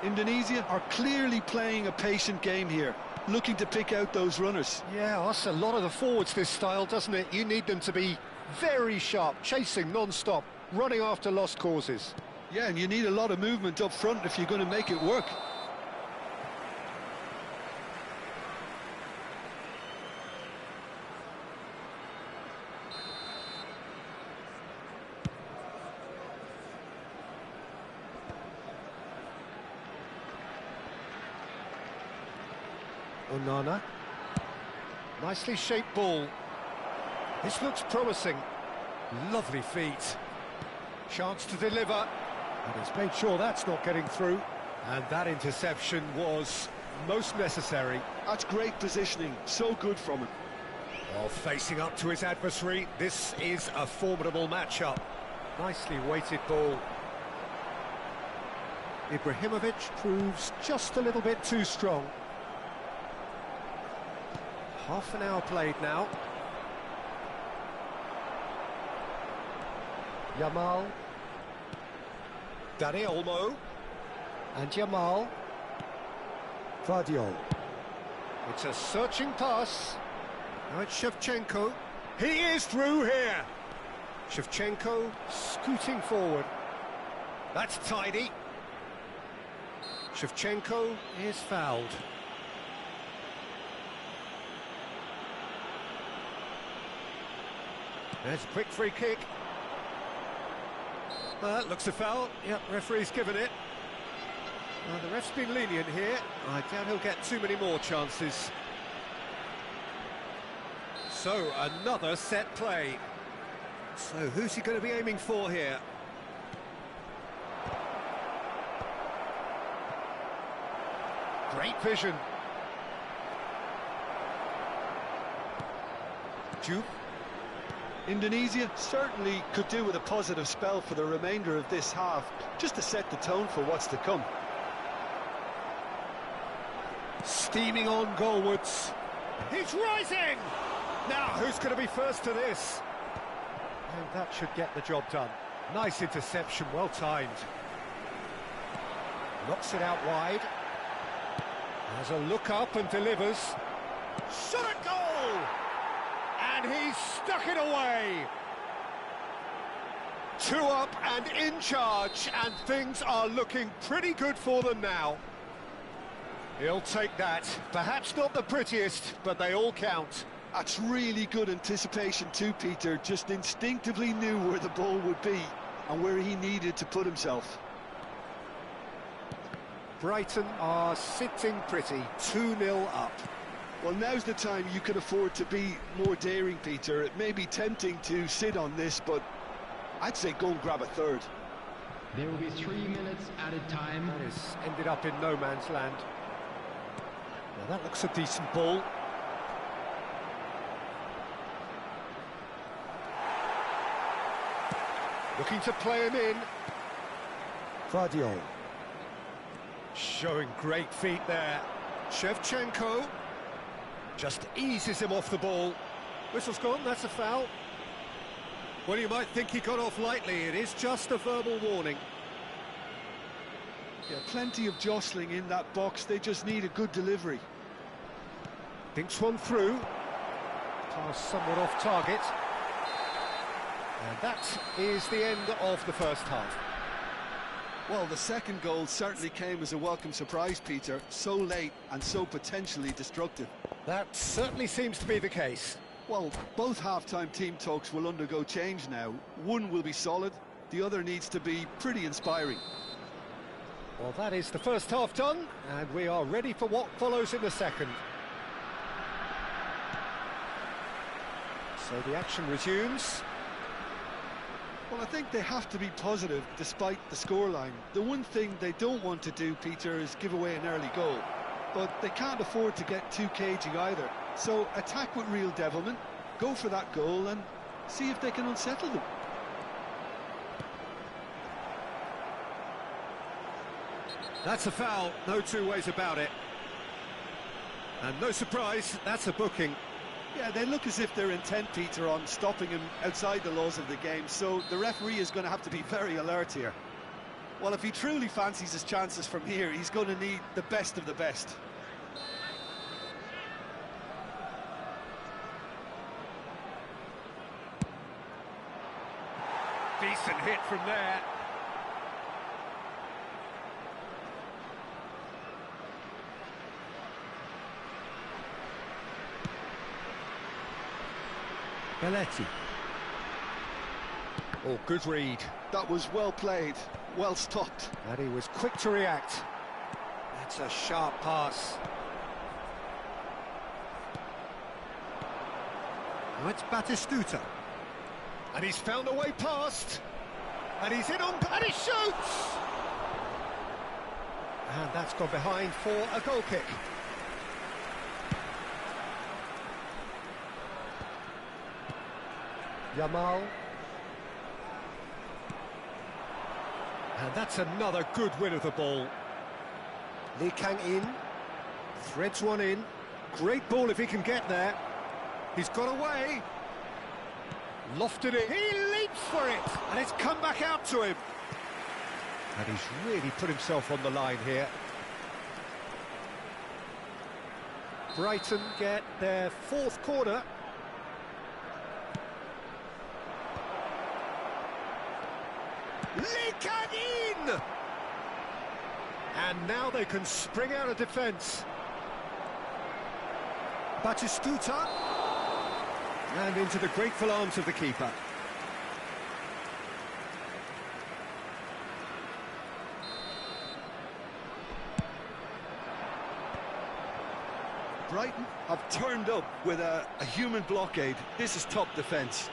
Indonesia are clearly playing a patient game here, looking to pick out those runners. Yeah, that's a lot of the forwards, this style, doesn't it? You need them to be very sharp, chasing non-stop, running after lost causes. Yeah, and you need a lot of movement up front if you're going to make it work. Onana. Nicely shaped ball. This looks promising. Lovely feet. Chance to deliver. And he's made sure that's not getting through. And that interception was most necessary. That's great positioning. So good from him. While facing up to his adversary, this is a formidable matchup. Nicely weighted ball. Ibrahimovic proves just a little bit too strong. Half an hour played now. Yamal. Dani Olmo. And Yamal. Vardiol. It's a searching pass. Now it's Shevchenko. He is through here. Shevchenko scooting forward. That's tidy. Shevchenko is fouled. There's a quick free kick. That looks a foul. Yep, referee's given it. The ref's been lenient here. I doubt he'll get too many more chances. So, another set play. So, who's he going to be aiming for here? Great vision. Juve. Indonesia certainly could do with a positive spell for the remainder of this half, just to set the tone for what's to come. Steaming on goalwards. He's rising! Now, who's going to be first to this? And that should get the job done. Nice interception, well timed. Knocks it out wide. Has a look up and delivers. Shot at goal! And he's stuck it away. 2 up and in charge, and things are looking pretty good for them now. He'll take that. Perhaps not the prettiest, but they all count. That's really good anticipation too, Peter. Just instinctively knew where the ball would be and where he needed to put himself. Brighton are sitting pretty, 2-0 up. Well, now's the time you can afford to be more daring, Peter. It may be tempting to sit on this, but I'd say go and grab a third. There will be 3 minutes added time. That has ended up in no man's land. Well, that looks a decent ball. Looking to play him in. Vardier. Showing great feet there. Shevchenko just eases him off the ball. Whistle's gone, that's a foul. Well, you might think he got off lightly. It is just a verbal warning. Yeah, plenty of jostling in that box. They just need a good delivery. Thinks one through. Pass somewhat off target. And that is the end of the first half. Well, the second goal certainly came as a welcome surprise, Peter. So late and so potentially destructive. That certainly seems to be the case. Well, both half-time team talks will undergo change now. One will be solid, the other needs to be pretty inspiring. Well, that is the first half done, and we are ready for what follows in the second. So the action resumes. Well, I think they have to be positive despite the scoreline. The one thing they don't want to do, Peter, is give away an early goal. But they can't afford to get too cagey either. So attack with real devilment, go for that goal and see if they can unsettle them. That's a foul, no two ways about it. And no surprise, that's a booking. Yeah, they look as if they're intent, Peter, on stopping him outside the laws of the game, so the referee is going to have to be very alert here. Well, if he truly fancies his chances from here, he's going to need the best of the best. Decent hit from there. Belletti. Oh, good read. That was well played, well stopped. And he was quick to react. That's a sharp pass. Now it's Batistuta. And he's found a way past. And he's in on... and he shoots! And that's gone behind for a goal kick. Yamal. And that's another good win of the ball. Lee Kang-in threads one in. Great ball if he can get there. He's got away. Lofted it. He leaps for it. And it's come back out to him. And he's really put himself on the line here. Brighton get their fourth corner. Lee Kang-in! And now they can spring out of defence. Batistuta. And into the grateful arms of the keeper. Brighton have turned up with a human blockade. This is top defence.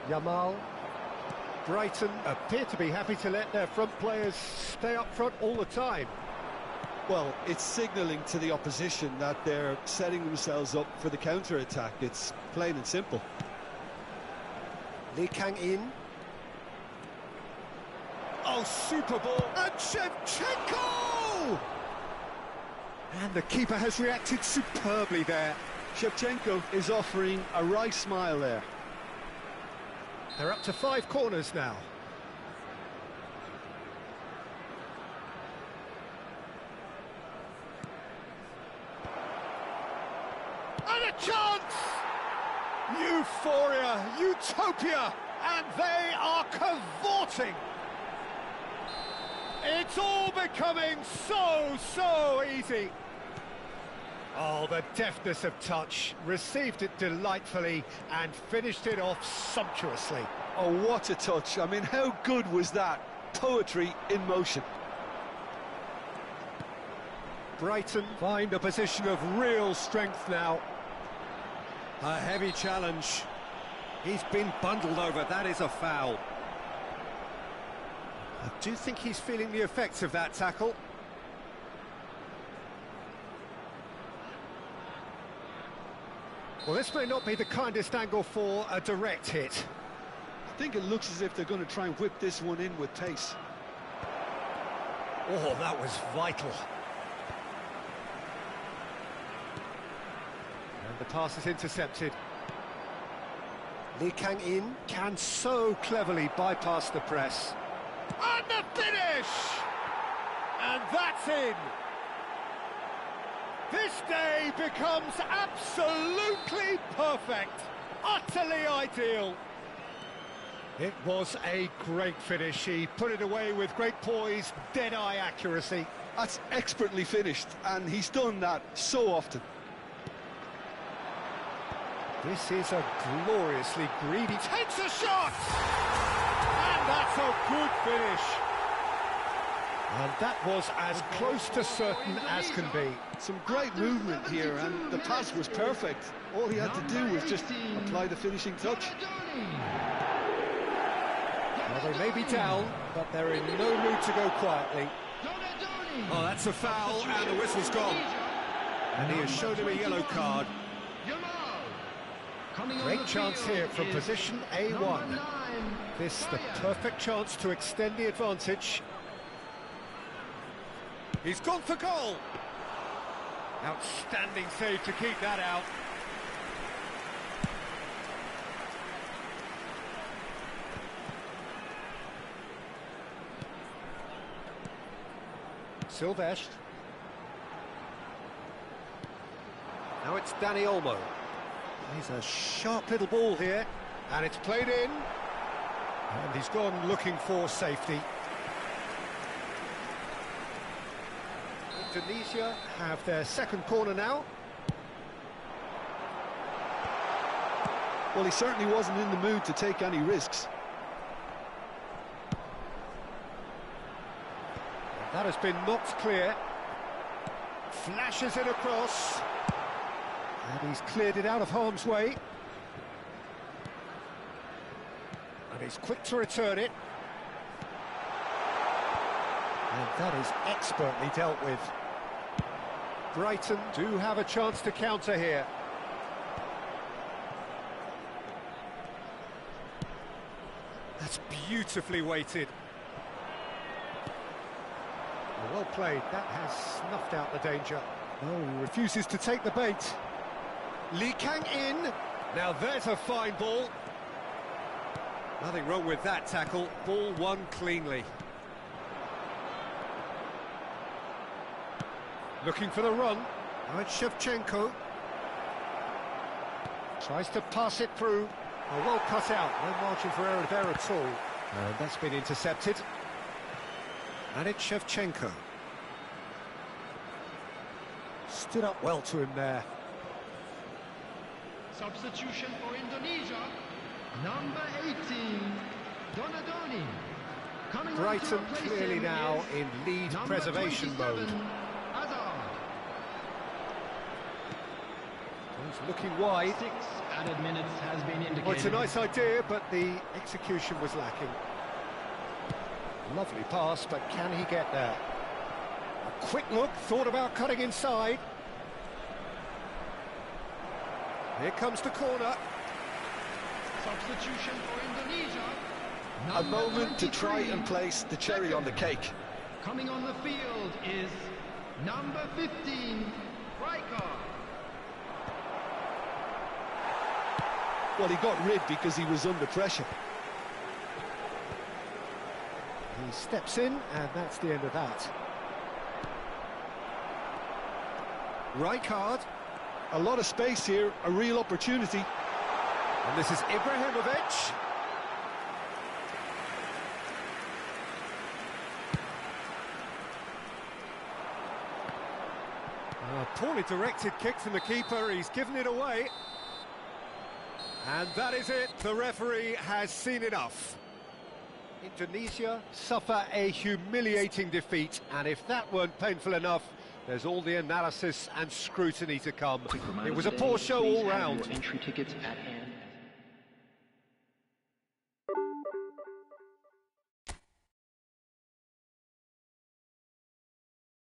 Yamal. Brighton appear to be happy to let their front players stay up front all the time. Well, it's signalling to the opposition that they're setting themselves up for the counter-attack. It's plain and simple. Lee Kang-in. Oh, super ball. And Shevchenko! And the keeper has reacted superbly there. Shevchenko is offering a right smile there. They're up to 5 corners now. And a chance! Euphoria, utopia, and they are cavorting. It's all becoming so easy. Oh, the deftness of touch, received it delightfully and finished it off sumptuously. Oh, what a touch. I mean, how good was that? Poetry in motion. Brighton find a position of real strength now. A heavy challenge. He's been bundled over, that is a foul. I do think he's feeling the effects of that tackle. Well, this may not be the kindest angle for a direct hit. I think it looks as if they're going to try and whip this one in with pace. Oh, that was vital. And the pass is intercepted. Lee Kang-in can so cleverly bypass the press. And the finish! And that's in! This day becomes absolutely perfect, utterly ideal. It was a great finish. He put it away with great poise, dead-eye accuracy. That's expertly finished, and he's done that so often. This is a gloriously greedy... Takes a shot! And that's a good finish. And that was as close to certain as can be. Some great movement here, and the pass was perfect. All he had to do was just apply the finishing touch. Well, they may be down, but they're in no mood to go quietly. Oh, that's a foul, and the whistle's gone. And he has shown him a yellow card. Great chance here from position A1. This the perfect chance to extend the advantage. He's gone for goal. Outstanding save to keep that out. Silvestre. Now it's Danny Olmo. He's a sharp little ball here, and it's played in. And he's gone looking for safety. Indonesia have their second corner now. Well, he certainly wasn't in the mood to take any risks. That has been knocked clear. Flashes it across. And he's cleared it out of harm's way. And he's quick to return it. And that is expertly dealt with. Brighton do have a chance to counter here. That's beautifully weighted. Well played, that has snuffed out the danger. Oh, he refuses to take the bait. Lee Kang-in. Now there's a fine ball. Nothing wrong with that tackle. Ball won cleanly. Looking for the run. Now it's Shevchenko. Tries to pass it through. Oh, well cut out. No margin for error there at all. And that's been intercepted. And it's Shevchenko. Stood up well to him there. Substitution for Indonesia, number 18, Donadoni. Coming Brighton on to replace clearly him now is in lead number preservation 27, mode. Hazard. He's looking wide. 6 added minutes has been indicated. Well, it's a nice idea, but the execution was lacking. Lovely pass, but can he get there? A quick look, thought about cutting inside. Here comes the corner. Substitution for Indonesia. A Number moment to 23, try and place the cherry on the cake. Coming on the field is number 15, Riker. Well, he got rid because he was under pressure. He steps in, and that's the end of that. Rijkaard. A lot of space here, a real opportunity. And this is Ibrahimovic. A poorly directed kick from the keeper, he's given it away. And that is it, the referee has seen enough. Indonesia suffer a humiliating defeat, and if that weren't painful enough, there's all the analysis and scrutiny to come. It was a poor show all round. Entry tickets at